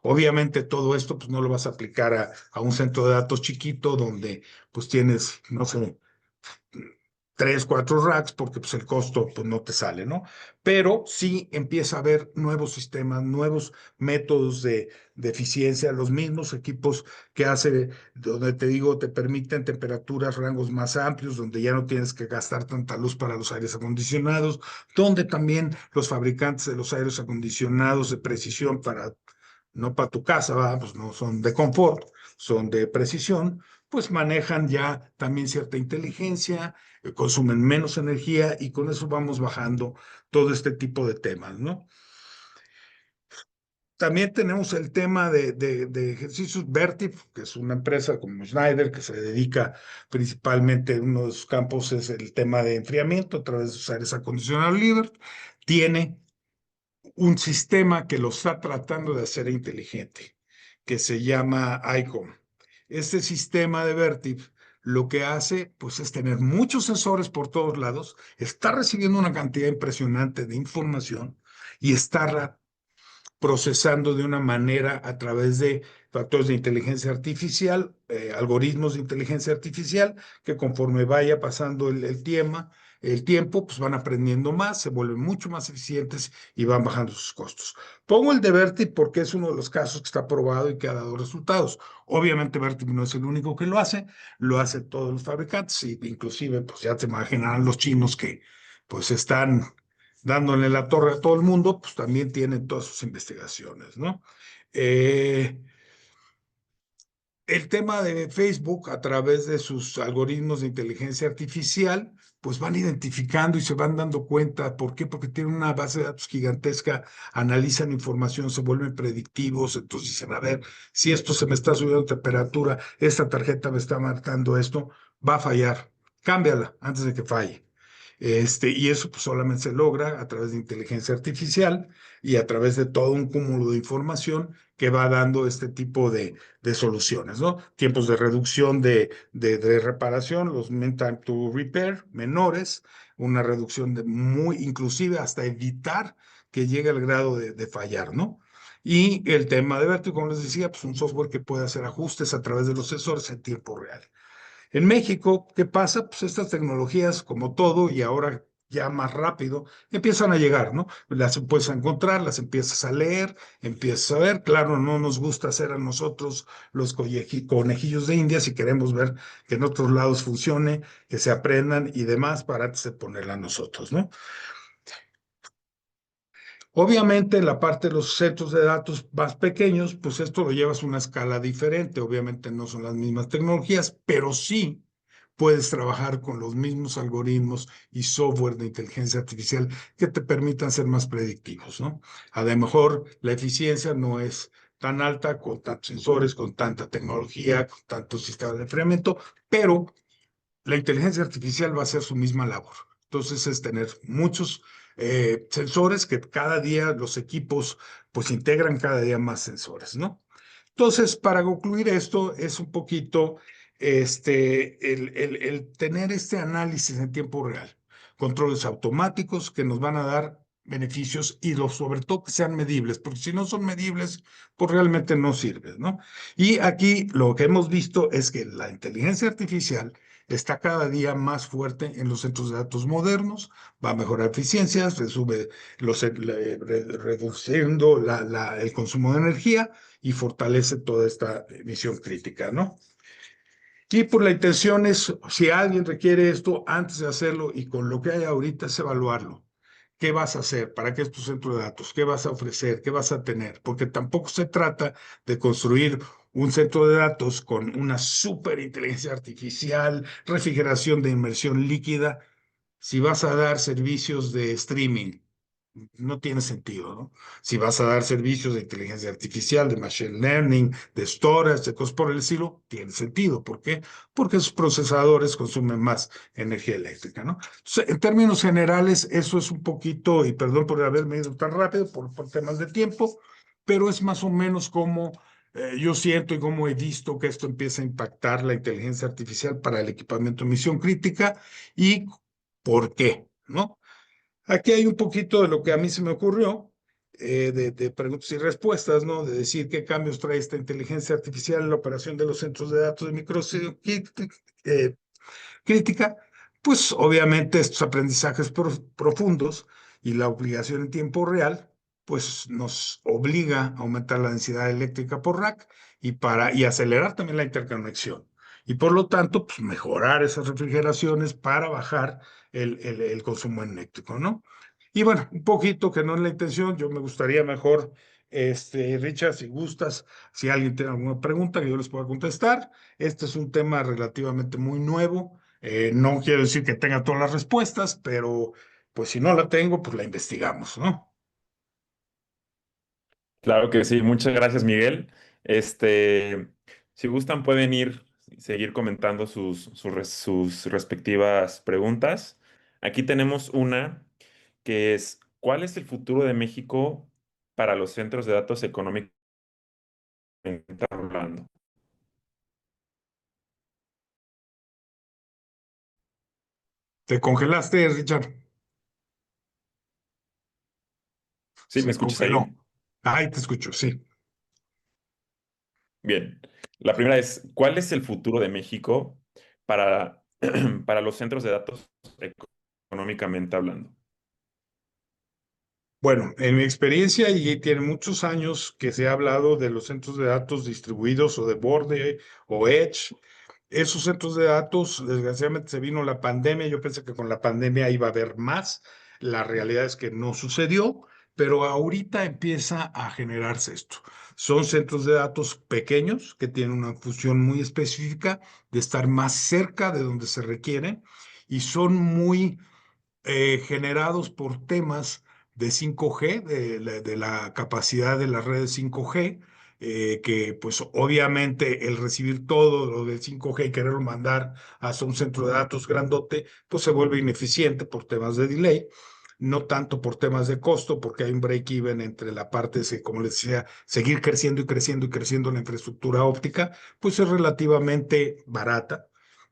Obviamente todo esto pues, no lo vas a aplicar a un centro de datos chiquito donde pues tienes, no sé, tres, cuatro racks, porque pues el costo pues no te sale, ¿no? Pero sí empieza a haber nuevos sistemas, nuevos métodos de eficiencia, los mismos equipos que hace, donde te digo, te permiten temperaturas, rangos más amplios, donde ya no tienes que gastar tanta luz para los aires acondicionados, donde también los fabricantes de los aires acondicionados de precisión para, no para tu casa, ¿va? Pues no son de confort, son de precisión, pues manejan ya también cierta inteligencia, consumen menos energía y con eso vamos bajando todo este tipo de temas, ¿no? También tenemos el tema de ejercicios Vertiv, que es una empresa como Schneider que se dedica principalmente, uno de sus campos es el tema de enfriamiento a través de sus aires acondicionados libres. Tiene un sistema que lo está tratando de hacer inteligente, que se llama ICOM. Este sistema de Vertiv lo que hace pues es tener muchos sensores por todos lados, está recibiendo una cantidad impresionante de información y está procesando de una manera a través de factores de inteligencia artificial, algoritmos de inteligencia artificial, que conforme vaya pasando el tiempo, pues van aprendiendo más, se vuelven mucho más eficientes y van bajando sus costos. Pongo el de Vertiv porque es uno de los casos que está probado y que ha dado resultados. Obviamente Vertiv no es el único que lo hace todos los fabricantes, y inclusive pues ya te imaginarán los chinos que pues están dándole la torre a todo el mundo, pues también tienen todas sus investigaciones, ¿no? Eh, el tema de Facebook a través de sus algoritmos de inteligencia artificial, pues van identificando y se van dando cuenta. ¿Por qué? Porque tienen una base de datos gigantesca, analizan información, se vuelven predictivos, entonces dicen, a ver, si esto se me está subiendo temperatura, esta tarjeta me está marcando esto, va a fallar, cámbiala antes de que falle. Y eso pues, solamente se logra a través de inteligencia artificial y a través de todo un cúmulo de información que va dando este tipo de soluciones, ¿no? Tiempos de reducción de reparación, los mean time to repair menores, una reducción de muy, inclusive hasta evitar que llegue al grado de fallar, ¿no? Y el tema de Verto, como les decía, pues un software que puede hacer ajustes a través de los sensores en tiempo real. En México, ¿qué pasa? Pues estas tecnologías, como todo, y ahora ya más rápido, empiezan a llegar, ¿no? Las empiezas a encontrar, las empiezas a leer, empiezas a ver. Claro, no nos gusta hacer a nosotros los conejillos de India si queremos ver que en otros lados funcione, que se aprendan y demás para antes de ponerla a nosotros, ¿no? Obviamente, en la parte de los centros de datos más pequeños, pues esto lo llevas a una escala diferente. Obviamente no son las mismas tecnologías, pero sí puedes trabajar con los mismos algoritmos y software de inteligencia artificial que te permitan ser más predictivos, ¿no? A lo mejor la eficiencia no es tan alta con tantos sensores, con tanta tecnología, con tantos sistemas de enfriamiento, pero la inteligencia artificial va a hacer su misma labor. Entonces es tener muchos sensores que cada día los equipos pues integran cada día más sensores, ¿no? Entonces, para concluir esto, es un poquito el tener este análisis en tiempo real, controles automáticos que nos van a dar beneficios y los, sobre todo que sean medibles, porque si no son medibles, pues realmente no sirve, ¿no? Y aquí lo que hemos visto es que la inteligencia artificial está cada día más fuerte en los centros de datos modernos, va a mejorar eficiencias, reduciendo el consumo de energía y fortalece toda esta misión crítica, ¿no? Y por la intención es, si alguien requiere esto, antes de hacerlo y con lo que hay ahorita, es evaluarlo. ¿Qué vas a hacer? ¿Para qué es tu centro de datos? ¿Qué vas a ofrecer? ¿Qué vas a tener? Porque tampoco se trata de construir un centro de datos con una super inteligencia artificial, refrigeración de inmersión líquida, si vas a dar servicios de streaming. No tiene sentido, ¿no? Si vas a dar servicios de inteligencia artificial, de machine learning, de storage, de cosas por el estilo, tiene sentido. ¿Por qué? Porque esos procesadores consumen más energía eléctrica, ¿no? Entonces, en términos generales, eso es un poquito, y perdón por haberme ido tan rápido por temas de tiempo, pero es más o menos como yo siento y como he visto que esto empieza a impactar la inteligencia artificial para el equipamiento de misión crítica y por qué, ¿no? Aquí hay un poquito de lo que a mí se me ocurrió, de preguntas y respuestas, ¿no? De decir qué cambios trae esta inteligencia artificial en la operación de los centros de datos de crítica. Pues obviamente estos aprendizajes profundos y la obligación en tiempo real, pues nos obliga a aumentar la densidad eléctrica por rack y acelerar también la interconexión. Y por lo tanto, pues mejorar esas refrigeraciones para bajar el consumo eléctrico, ¿no? Y bueno, un poquito que no es la intención, yo me gustaría mejor, Richard, si gustas, si alguien tiene alguna pregunta que yo les pueda contestar. Este es un tema relativamente muy nuevo. No quiero decir que tenga todas las respuestas, pero pues si no la tengo, pues la investigamos, ¿no? Claro que sí, muchas gracias, Miguel. Si gustan, pueden seguir comentando sus respectivas preguntas. Aquí tenemos una que es, ¿cuál es el futuro de México para los centros de datos económicamente hablando? ¿Te congelaste, Richard? ¿Sí? ¿Me Se escuchas congeló. ahí? Ay, te escucho, sí. Bien. La primera es, ¿cuál es el futuro de México para, para los centros de datos económicamente hablando? Bueno, en mi experiencia, y tiene muchos años que se ha hablado de los centros de datos distribuidos o de borde o edge. Esos centros de datos, desgraciadamente se vino la pandemia. Yo pensé que con la pandemia iba a haber más. La realidad es que no sucedió, pero ahorita empieza a generarse esto. Son centros de datos pequeños que tienen una función muy específica de estar más cerca de donde se requiere y son muy generados por temas de 5G, de la capacidad de las redes 5G, que pues obviamente el recibir todo lo del 5G y quererlo mandar hasta un centro de datos grandote, pues se vuelve ineficiente por temas de delay. No tanto por temas de costo, porque hay un break-even entre la parte de, como les decía, seguir creciendo y creciendo y creciendo la infraestructura óptica, pues es relativamente barata,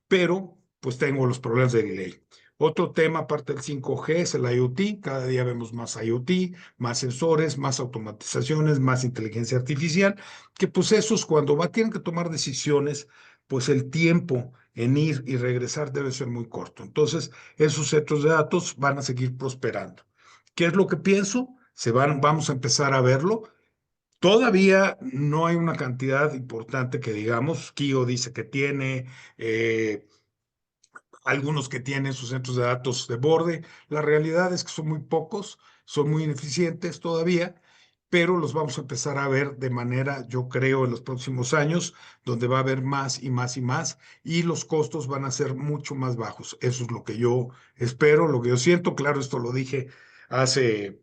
pero pues tengo los problemas de delay. Otro tema, aparte del 5G, es el IoT. Cada día vemos más IoT, más sensores, más automatizaciones, más inteligencia artificial, que pues esos cuando tienen que tomar decisiones, pues el tiempo en ir y regresar debe ser muy corto. Entonces, esos centros de datos van a seguir prosperando. ¿Qué es lo que pienso? Vamos a empezar a verlo. Todavía no hay una cantidad importante que digamos. Kio dice que tiene, algunos que tienen sus centros de datos de borde. La realidad es que son muy pocos, son muy ineficientes todavía, pero los vamos a empezar a ver de manera, yo creo, en los próximos años, donde va a haber más y más y más, y los costos van a ser mucho más bajos. Eso es lo que yo espero, lo que yo siento. Claro, esto lo dije hace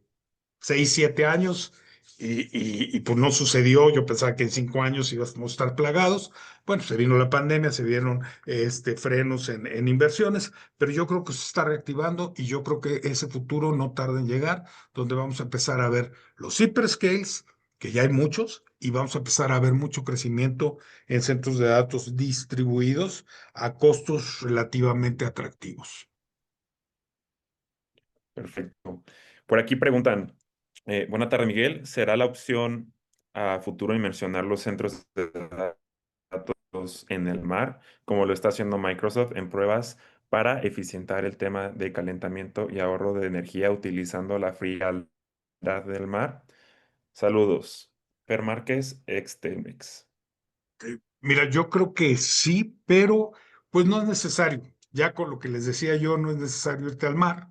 6, 7 años pues no sucedió. Yo pensaba que en 5 años íbamos a estar plagados. Bueno, se vino la pandemia, se vieron frenos en inversiones, pero yo creo que se está reactivando y yo creo que ese futuro no tarda en llegar, donde vamos a empezar a ver los hyperscales, que ya hay muchos, y vamos a empezar a ver mucho crecimiento en centros de datos distribuidos a costos relativamente atractivos. Perfecto. Por aquí preguntan, buena tarde, Miguel. ¿Será la opción a futuro inmersionar los centros de datos en el mar, como lo está haciendo Microsoft en pruebas para eficientar el tema de calentamiento y ahorro de energía utilizando la frialdad del mar? Saludos. Per Márquez, ex Mira, yo creo que sí, pero pues no es necesario. Ya con lo que les decía yo, no es necesario irte al mar,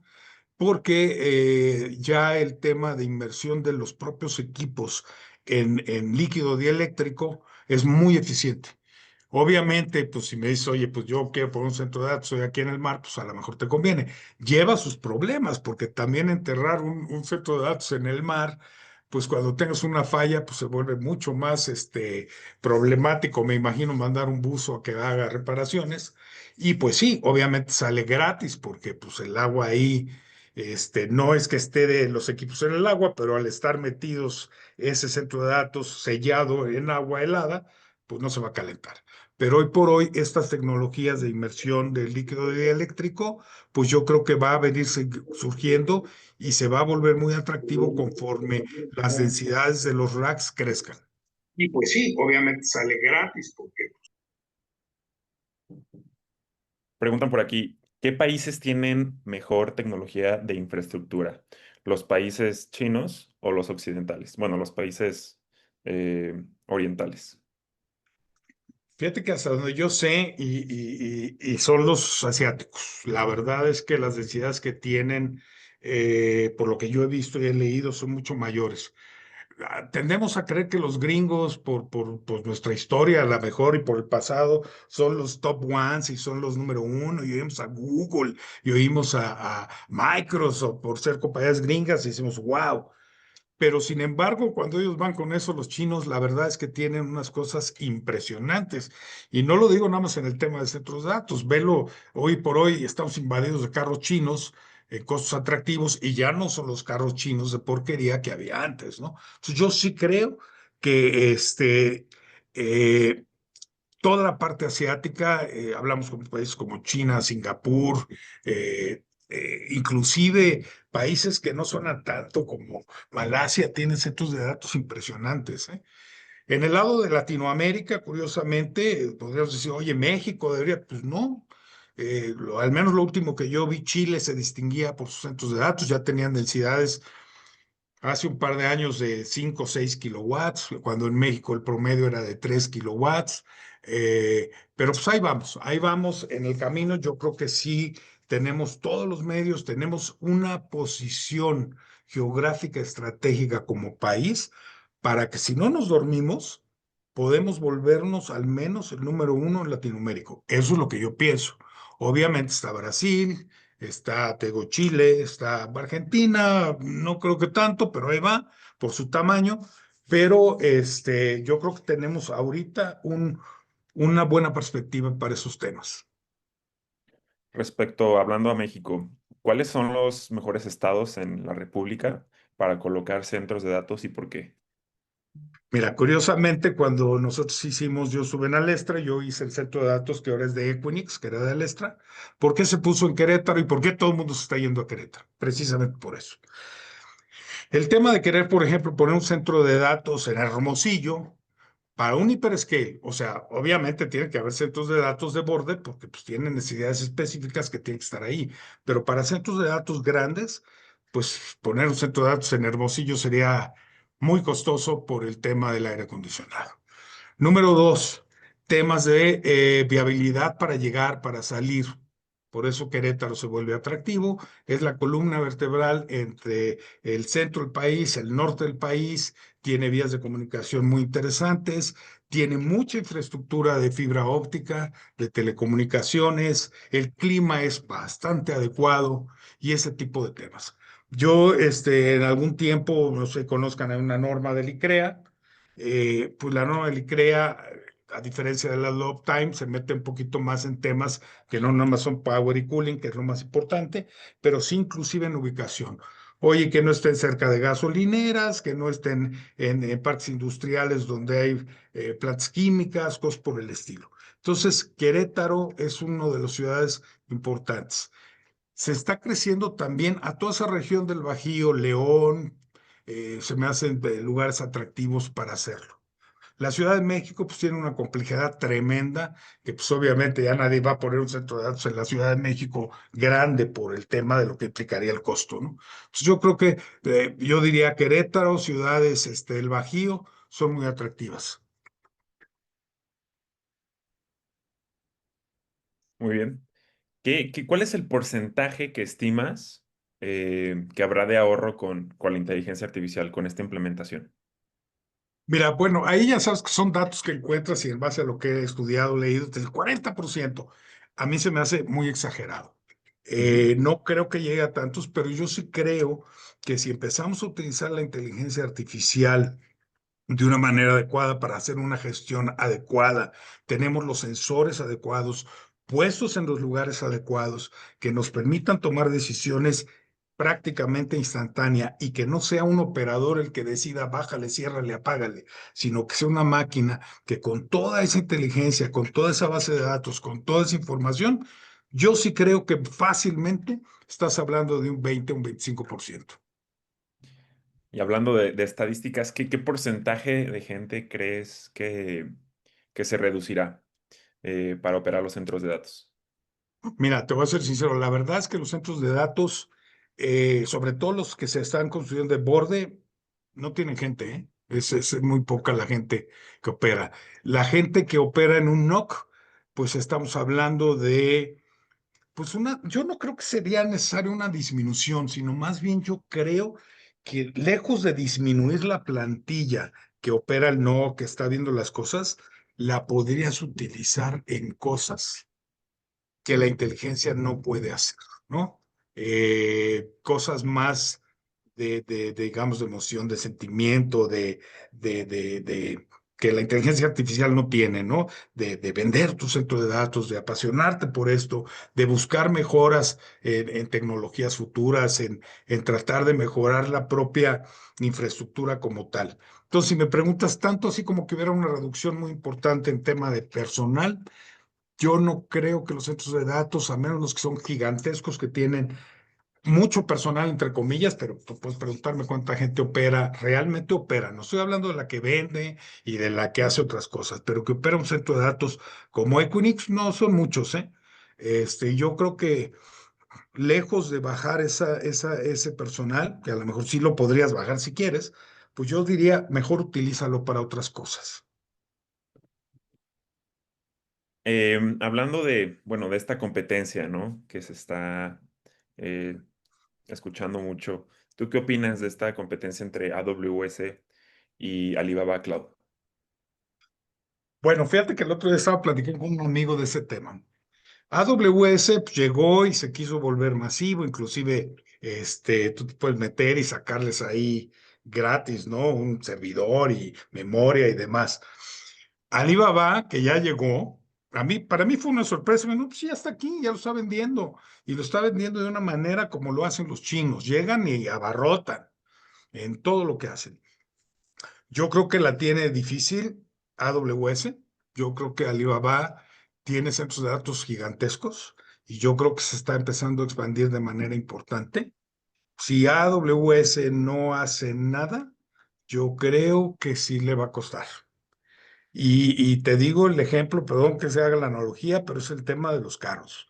porque ya el tema de inversión de los propios equipos en líquido dieléctrico es muy eficiente. Obviamente, pues si me dices, oye, pues yo quiero poner un centro de datos, estoy aquí en el mar, pues a lo mejor te conviene. Lleva sus problemas, porque también enterrar un centro de datos en el mar, pues cuando tengas una falla, pues se vuelve mucho más problemático. Me imagino mandar un buzo a que haga reparaciones. Y pues sí, obviamente sale gratis, porque pues el agua ahí, no es que esté de los equipos en el agua, pero al estar metidos ese centro de datos sellado en agua helada, pues no se va a calentar. Pero hoy por hoy, estas tecnologías de inmersión del líquido eléctrico, pues yo creo que va a venir surgiendo y se va a volver muy atractivo conforme las densidades de los racks crezcan. Y pues sí, obviamente sale gratis porque Preguntan por aquí, ¿qué países tienen mejor tecnología de infraestructura? ¿Los países chinos o los occidentales? Bueno, los países orientales. fíjate que hasta donde yo sé, y son los asiáticos. La verdad es que las densidades que tienen, por lo que yo he visto y he leído, son mucho mayores. Tendemos a creer que los gringos, por nuestra historia, a la mejor, y por el pasado, son los top ones y son los número uno, y oímos a Google, y oímos a Microsoft por ser compañías gringas, y decimos, wow. Pero sin embargo, cuando ellos van con eso, los chinos, la verdad es que tienen unas cosas impresionantes. Y no lo digo nada más en el tema de centros de datos. Velo, hoy por hoy estamos invadidos de carros chinos en costos atractivos y ya no son los carros chinos de porquería que había antes, ¿no? Entonces yo sí creo que eh, toda la parte asiática, hablamos con países como China, Singapur, inclusive países que no suenan tanto como Malasia, tienen centros de datos impresionantes, ¿eh? En el lado de Latinoamérica, curiosamente, podríamos decir, oye, México debería, pues no. Al menos lo último que yo vi, Chile se distinguía por sus centros de datos, ya tenían densidades hace un par de años de 5 o 6 kilowatts, cuando en México el promedio era de 3 kilowatts. Pero pues ahí vamos en el camino. Yo creo que sí tenemos todos los medios, tenemos una posición geográfica estratégica como país para que si no nos dormimos, podemos volvernos al menos el número uno en Latinoamérica. Eso es lo que yo pienso. Obviamente está Brasil, está, Tego Chile, está Argentina, no creo que tanto, pero ahí va por su tamaño. Pero yo creo que tenemos ahorita una buena perspectiva para esos temas. Respecto, hablando a México, ¿cuáles son los mejores estados en la República para colocar centros de datos y por qué? Mira, curiosamente, cuando nosotros yo estuve en Alestra, yo hice el centro de datos que ahora es de Equinix, que era de Alestra. ¿Por qué se puso en Querétaro y por qué todo el mundo se está yendo a Querétaro? Precisamente por eso. El tema de querer, por ejemplo, poner un centro de datos en Hermosillo, Para un hyperscale, o sea, obviamente tiene que haber centros de datos de borde porque pues tienen necesidades específicas que tienen que estar ahí, pero para centros de datos grandes, pues poner un centro de datos en Hermosillo sería muy costoso por el tema del aire acondicionado. Número dos, temas de viabilidad para llegar, para salir. Por eso Querétaro se vuelve atractivo. Es la columna vertebral entre el centro del país, el norte del país. Tiene vías de comunicación muy interesantes. Tiene mucha infraestructura de fibra óptica, de telecomunicaciones. El clima es bastante adecuado y ese tipo de temas. Yo, en algún tiempo, no sé, conozcan hay una norma del ICREA, pues la norma del ICREA, a diferencia de la Love Time, se mete un poquito más en temas que no nada más son power y cooling, que es lo más importante, pero sí inclusive en ubicación. Oye, que no estén cerca de gasolineras, que no estén en parques industriales donde hay plantas químicas, cosas por el estilo. Entonces, Querétaro es una de las ciudades importantes. Se está creciendo también a toda esa región del Bajío, León, se me hacen lugares atractivos para hacerlo. La Ciudad de México pues tiene una complejidad tremenda, que pues obviamente ya nadie va a poner un centro de datos en la Ciudad de México grande por el tema de lo que implicaría el costo, ¿no? Entonces yo creo que yo diría Querétaro, ciudades del Bajío son muy atractivas. Muy bien. ¿Cuál es el porcentaje que estimas que habrá de ahorro con la inteligencia artificial, con esta implementación? Mira, bueno, ahí ya sabes que son datos que encuentras y en base a lo que he estudiado, leído, el 40%. A mí se me hace muy exagerado. Ujú. No creo que llegue a tantos, pero yo sí creo que si empezamos a utilizar la inteligencia artificial de una manera adecuada para hacer una gestión adecuada, tenemos los sensores adecuados puestos en los lugares adecuados que nos permitan tomar decisiones prácticamente instantánea y que no sea un operador el que decida bájale, ciérrale, apágale, sino que sea una máquina que con toda esa inteligencia, con toda esa base de datos, con toda esa información, yo sí creo que fácilmente estás hablando de un 20, un 25%. Y hablando de estadísticas, ¿qué porcentaje de gente crees que se reducirá para operar los centros de datos? Mira, te voy a ser sincero, la verdad es que los centros de datos, sobre todo los que se están construyendo de borde, no tienen gente, ¿eh? Es muy poca la gente que opera. La gente que opera en un NOC, pues estamos hablando de, pues yo no creo que sería necesaria una disminución, sino más bien yo creo que lejos de disminuir la plantilla que opera el NOC, que está viendo las cosas, la podrías utilizar en cosas que la inteligencia no puede hacer, ¿no? Cosas más digamos, de emoción, de sentimiento, que la inteligencia artificial no tiene, ¿no? De vender tu centro de datos, de apasionarte por esto, de buscar mejoras en tecnologías futuras, en tratar de mejorar la propia infraestructura como tal. Entonces, si me preguntas tanto así como que hubiera una reducción muy importante en tema de personal, yo no creo que los centros de datos, a menos los que son gigantescos, que tienen mucho personal, entre comillas, pero tú puedes preguntarme cuánta gente opera, realmente opera. No estoy hablando de la que vende y de la que hace otras cosas, pero que opera un centro de datos como Equinix, no son muchos, ¿eh? Yo creo que lejos de bajar ese personal, que a lo mejor sí lo podrías bajar si quieres, pues yo diría, mejor utilízalo para otras cosas. Hablando de, bueno, de esta competencia, ¿no? Que se está eh, escuchando mucho. ¿Tú qué opinas de esta competencia entre AWS y Alibaba Cloud? Bueno, fíjate que el otro día estaba platicando con un amigo de ese tema. AWS pues, llegó y se quiso volver masivo, inclusive tú te puedes meter y sacarles ahí gratis, ¿no? Un servidor y memoria y demás. Alibaba, que ya llegó, para mí fue una sorpresa, no, pues ya está aquí, ya lo está vendiendo, y lo está vendiendo de una manera como lo hacen los chinos, llegan y abarrotan en todo lo que hacen. Yo creo que la tiene difícil AWS. Yo creo que Alibaba tiene centros de datos gigantescos y yo creo que se está empezando a expandir de manera importante. Si AWS no hace nada, yo creo que sí le va a costar. Y te digo el ejemplo, perdón que se haga la analogía, pero es el tema de los carros.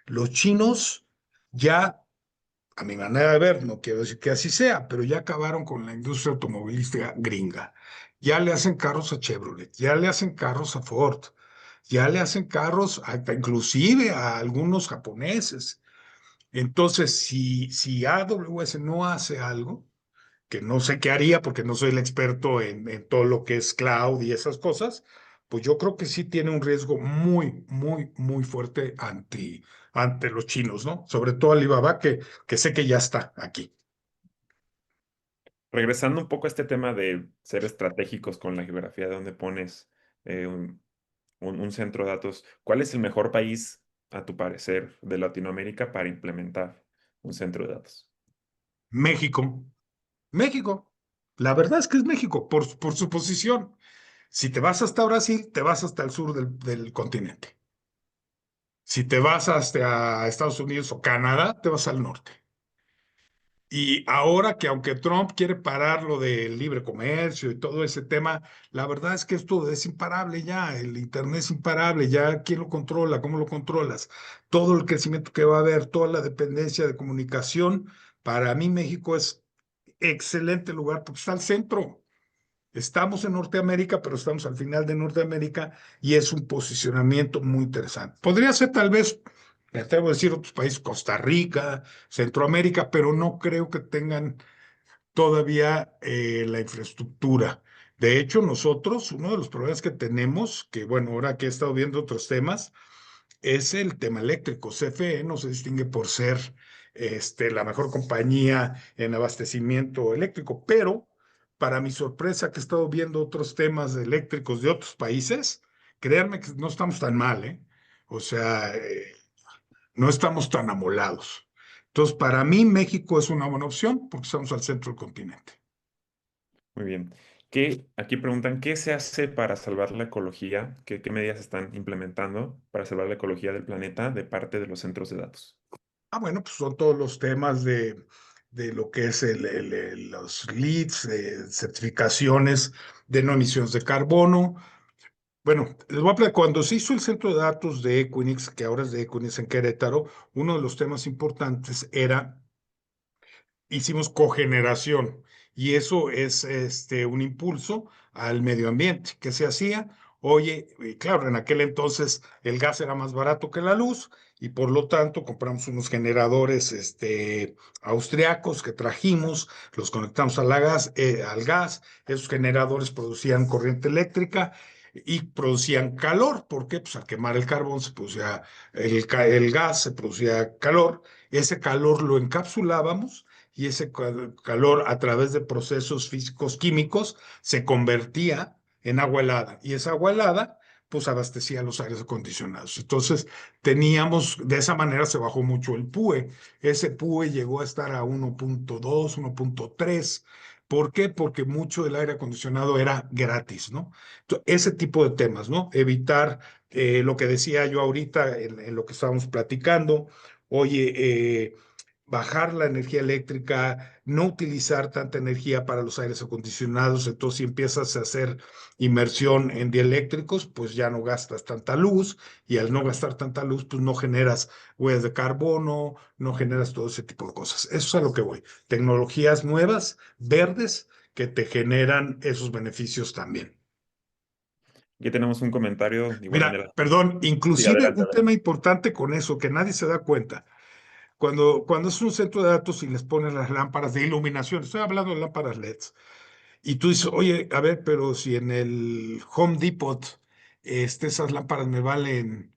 Los chinos ya, a mi manera de ver, no quiero decir que así sea, pero ya acabaron con la industria automovilística gringa. Ya le hacen carros a Chevrolet, ya le hacen carros a Ford, ya le hacen carros hasta inclusive a algunos japoneses. Entonces, si AWS no hace algo, que no sé qué haría porque no soy el experto en todo lo que es cloud y esas cosas, pues yo creo que sí tiene un riesgo muy, muy, muy fuerte ante los chinos, ¿no? Sobre todo Alibaba, que sé que ya está aquí. Regresando un poco a este tema de ser estratégicos con la geografía de donde pones un, un centro de datos, ¿cuál es el mejor país, a tu parecer, de Latinoamérica para implementar un centro de datos? México, México. La verdad es que es México, por su posición. Si te vas hasta Brasil, te vas hasta el sur del continente. Si te vas hasta Estados Unidos o Canadá, te vas al norte. Y ahora que aunque Trump quiere parar lo del libre comercio y todo ese tema, la verdad es que esto es imparable ya, el Internet es imparable, ya quién lo controla, cómo lo controlas, todo el crecimiento que va a haber, toda la dependencia de comunicación, para mí México es excelente lugar porque está al centro. Estamos en Norteamérica, pero estamos al final de Norteamérica y es un posicionamiento muy interesante. Podría ser tal vez, me atrevo a decir, otros países, Costa Rica, Centroamérica, pero no creo que tengan todavía la infraestructura. De hecho, nosotros, uno de los problemas que tenemos, que bueno, ahora que he estado viendo otros temas, es el tema eléctrico. CFE no se distingue por ser la mejor compañía en abastecimiento eléctrico, pero para mi sorpresa que he estado viendo otros temas eléctricos de otros países, créanme que no estamos tan mal, ¿eh? O sea, no estamos tan amolados. Entonces, para mí México es una buena opción porque estamos al centro del continente. Muy bien. Aquí preguntan, ¿qué se hace para salvar la ecología? ¿Qué medidas están implementando para salvar la ecología del planeta de parte de los centros de datos? Bueno, pues son todos los temas de lo que es los leads, certificaciones de no emisiones de carbono. Bueno, les voy a platicar, cuando se hizo el centro de datos de Equinix, que ahora es de Equinix en Querétaro, uno de los temas importantes era hicimos cogeneración y eso es un impulso al medio ambiente. ¿Qué se hacía? Oye, claro, en aquel entonces el gas era más barato que la luz y por lo tanto compramos unos generadores austriacos que trajimos, los conectamos a al gas, esos generadores producían corriente eléctrica y producían calor. ¿Por qué? Pues al quemar el carbón se producía el gas, se producía calor, ese calor lo encapsulábamos y ese calor a través de procesos físicos químicos se convertía en agua helada y esa agua helada pues abastecía los aires acondicionados. Entonces teníamos, de esa manera se bajó mucho el PUE. Ese PUE llegó a estar a 1.2, 1.3. ¿Por qué? Porque mucho del aire acondicionado era gratis, ¿no? Entonces, ese tipo de temas, ¿no? Evitar lo que decía yo ahorita en lo que estábamos platicando. Oye, bajar la energía eléctrica, no utilizar tanta energía para los aires acondicionados. Entonces, si empiezas a hacer inmersión en dieléctricos, pues ya no gastas tanta luz y al no gastar tanta luz, pues no generas huellas de carbono, no generas todo ese tipo de cosas. Eso es a lo que voy. Tecnologías nuevas, verdes, que te generan esos beneficios también. Aquí tenemos un comentario de igual Mira, manera. perdón, Sí, inclusive adelante, un tema adelante. importante con eso que nadie se da cuenta. Cuando es un centro de datos y les pones las lámparas de iluminación, estoy hablando de lámparas LEDs, y tú dices, oye, a ver, pero si en el Home Depot esas lámparas me valen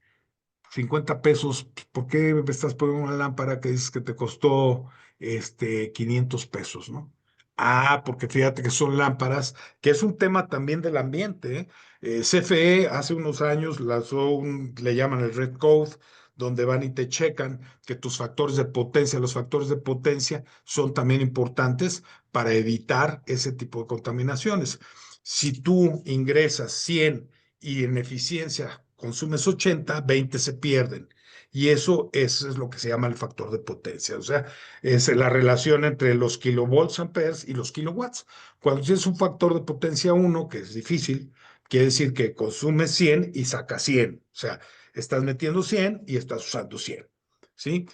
50 pesos, pues, ¿por qué me estás poniendo una lámpara que dices que te costó 500 pesos, ¿no? Ah, porque fíjate que son lámparas, que es un tema también del ambiente, ¿eh? CFE hace unos años lanzó le llaman el Red Code, donde van y te checan que tus factores de potencia, los factores de potencia son también importantes para evitar ese tipo de contaminaciones. Si tú ingresas 100 y en eficiencia consumes 80, 20 se pierden. Y eso es lo que se llama el factor de potencia. O sea, es la relación entre los kilovolts amperes y los kilowatts. Cuando tienes un factor de potencia 1, que es difícil, Quiere decir que consumes 100 y sacas 100. O sea, estás metiendo 100 y estás usando 100. ¿Sí?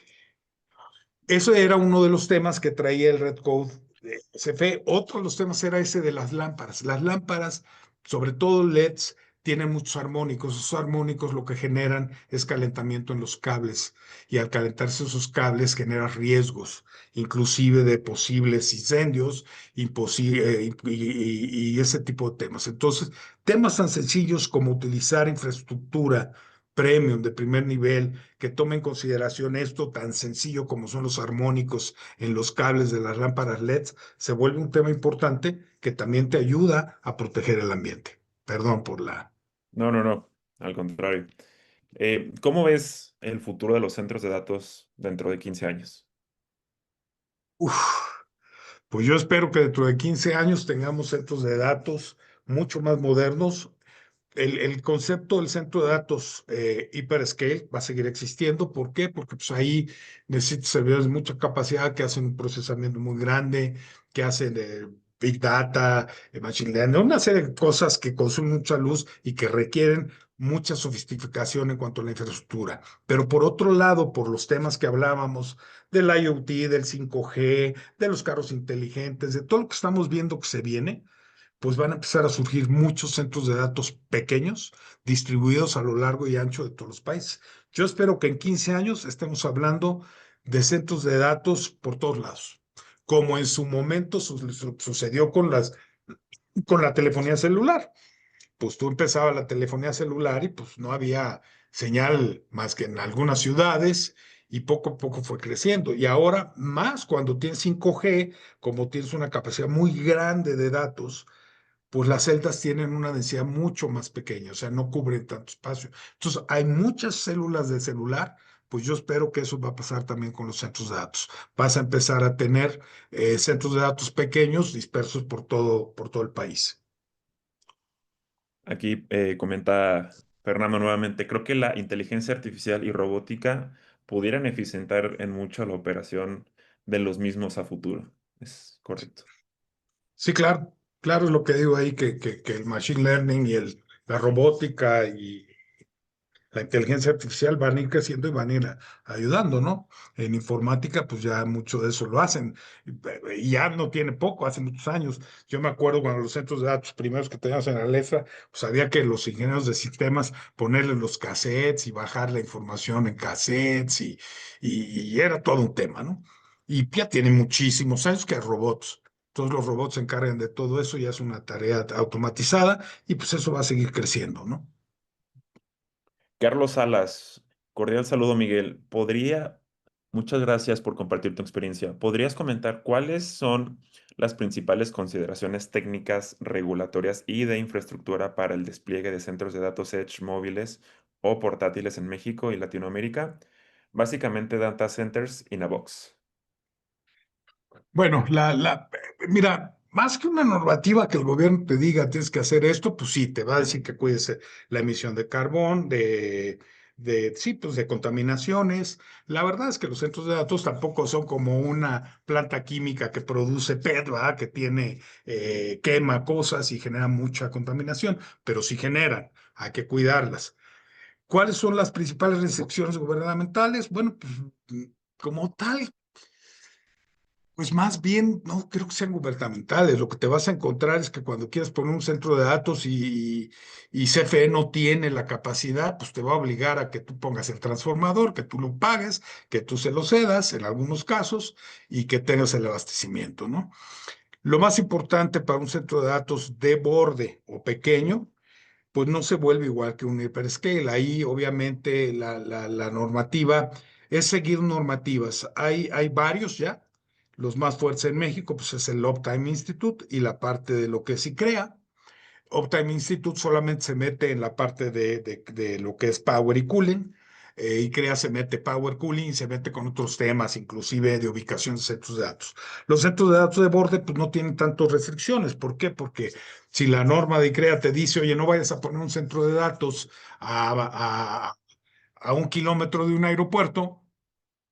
Eso era uno de los temas que traía el Red Code de SFE. Otro de los temas era ese de las lámparas. Las lámparas, sobre todo LEDs, tienen muchos armónicos. Esos armónicos lo que generan es calentamiento en los cables. Y al calentarse esos cables genera riesgos, inclusive de posibles incendios y ese tipo de temas. Entonces, temas tan sencillos como utilizar infraestructura premium de primer nivel que tome en consideración esto tan sencillo como son los armónicos en los cables de las lámparas LEDs, se vuelve un tema importante que también te ayuda a proteger el ambiente. Perdón por la... No, no, no, al contrario. ¿Cómo ves el futuro de los centros de datos dentro de 15 años? Uf, pues yo espero que dentro de 15 años tengamos centros de datos mucho más modernos. El concepto del centro de datos hyperscale va a seguir existiendo. ¿Por qué? Porque pues, ahí necesitas servidores de mucha capacidad que hacen un procesamiento muy grande, que hacen Big Data, Machine Learning, una serie de cosas que consumen mucha luz y que requieren mucha sofisticación en cuanto a la infraestructura. Pero por otro lado, por los temas que hablábamos del IoT, del 5G, de los carros inteligentes, de todo lo que estamos viendo que se viene, pues van a empezar a surgir muchos centros de datos pequeños distribuidos a lo largo y ancho de todos los países. Yo espero que en 15 años estemos hablando de centros de datos por todos lados, como en su momento sucedió con la telefonía celular. Pues tú empezabas la telefonía celular y pues no había señal más que en algunas ciudades y poco a poco fue creciendo. Y ahora más cuando tienes 5G, como tienes una capacidad muy grande de datos, pues las celdas tienen una densidad mucho más pequeña, o sea, no cubren tanto espacio. Entonces, hay muchas células de celular, pues yo espero que eso va a pasar también con los centros de datos. Vas a empezar a tener centros de datos pequeños dispersos por todo el país. Aquí comenta Fernando nuevamente, creo que la inteligencia artificial y robótica pudieran eficientar en mucho la operación de los mismos a futuro. Es correcto. Sí, claro, claro es lo que digo ahí, que el machine learning y la robótica y la inteligencia artificial van a ir creciendo y van a ir ayudando, ¿no? En informática, pues ya mucho de eso lo hacen. Y ya no tiene poco, hace muchos años. Yo me acuerdo cuando los centros de datos primeros que teníamos en la LEFRA, pues había que los ingenieros de sistemas ponerle los cassettes y bajar la información en cassettes y era todo un tema, ¿no? Y ya tiene muchísimos años que hay robots. Todos los robots se encargan de todo eso, ya es una tarea automatizada y pues eso va a seguir creciendo, ¿no? Carlos Salas, cordial saludo, Miguel. Muchas gracias por compartir tu experiencia. ¿Podrías comentar cuáles son las principales consideraciones técnicas, regulatorias y de infraestructura para el despliegue de centros de datos Edge móviles o portátiles en México y Latinoamérica? Básicamente data centers in a box. Bueno, mira, más que una normativa que el gobierno te diga tienes que hacer esto, pues sí, te va a decir que cuides la emisión de carbón, sí, pues de contaminaciones. La verdad es que los centros de datos tampoco son como una planta química que produce PET, ¿verdad? Que quema cosas y genera mucha contaminación, pero sí generan, hay que cuidarlas. ¿Cuáles son las principales restricciones gubernamentales? Bueno, pues como tal, pues más bien, no creo que sean gubernamentales. Lo que te vas a encontrar es que cuando quieras poner un centro de datos y CFE no tiene la capacidad, pues te va a obligar a que tú pongas el transformador, que tú lo pagues, que tú se lo cedas en algunos casos y que tengas el abastecimiento, ¿no? Lo más importante para un centro de datos de borde o pequeño, pues no se vuelve igual que un hyperscale. Ahí obviamente la normativa es seguir normativas. Hay varios ya. Los más fuertes en México, pues es el Uptime Institute y la parte de lo que es ICREA. Uptime Institute solamente se mete en la parte de lo que es Power y Cooling. ICREA se mete Power Cooling y se mete con otros temas, inclusive de ubicación de centros de datos. Los centros de datos de borde, pues no tienen tantas restricciones. ¿Por qué? Porque si la norma de ICREA te dice, oye, no vayas a poner un centro de datos a 1 kilómetro de un aeropuerto,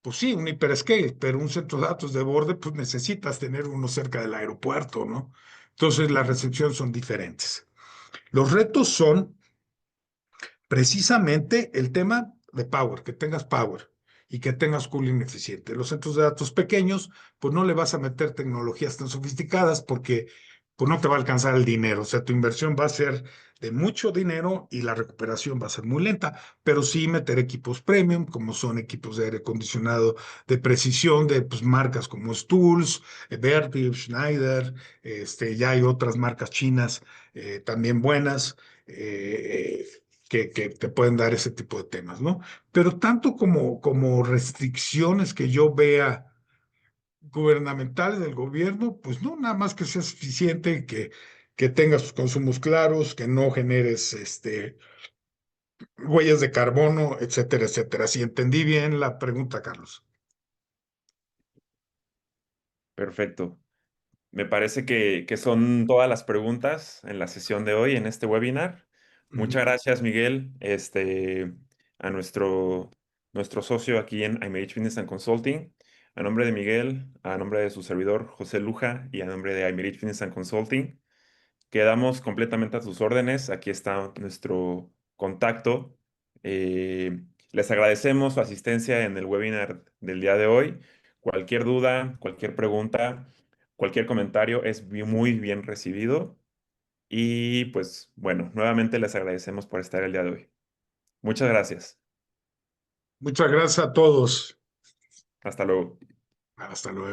pues sí, un hyperscale, pero un centro de datos de borde, pues necesitas tener uno cerca del aeropuerto, ¿no? Entonces las restricciones son diferentes. Los retos son precisamente el tema de power, que tengas power y que tengas cooling eficiente. Los centros de datos pequeños, pues no le vas a meter tecnologías tan sofisticadas porque pues no te va a alcanzar el dinero. O sea, tu inversión va a ser de mucho dinero y la recuperación va a ser muy lenta, pero sí meter equipos premium, como son equipos de aire acondicionado de precisión de pues, marcas como Stools, Vertiv, Schneider, ya hay otras marcas chinas también buenas. Que te pueden dar ese tipo de temas, ¿no? Pero tanto como restricciones que yo vea gubernamentales del gobierno, pues no, nada más que sea suficiente, que tengas tus consumos claros, que no generes huellas de carbono, etcétera, etcétera. Si entendí bien la pregunta, Carlos. Perfecto. Me parece que son todas las preguntas en la sesión de hoy, en este webinar. Ujú. Muchas gracias, Miguel, a nuestro socio aquí en IMH Business and Consulting. A nombre de Miguel, a nombre de su servidor José Luja y a nombre de IMH Business and Consulting, quedamos completamente a sus órdenes. Aquí está nuestro contacto. Les agradecemos su asistencia en el webinar del día de hoy. Cualquier duda, cualquier pregunta, cualquier comentario es muy bien recibido. Y pues bueno, nuevamente les agradecemos por estar el día de hoy. Muchas gracias. Muchas gracias a todos. Hasta luego. Hasta luego.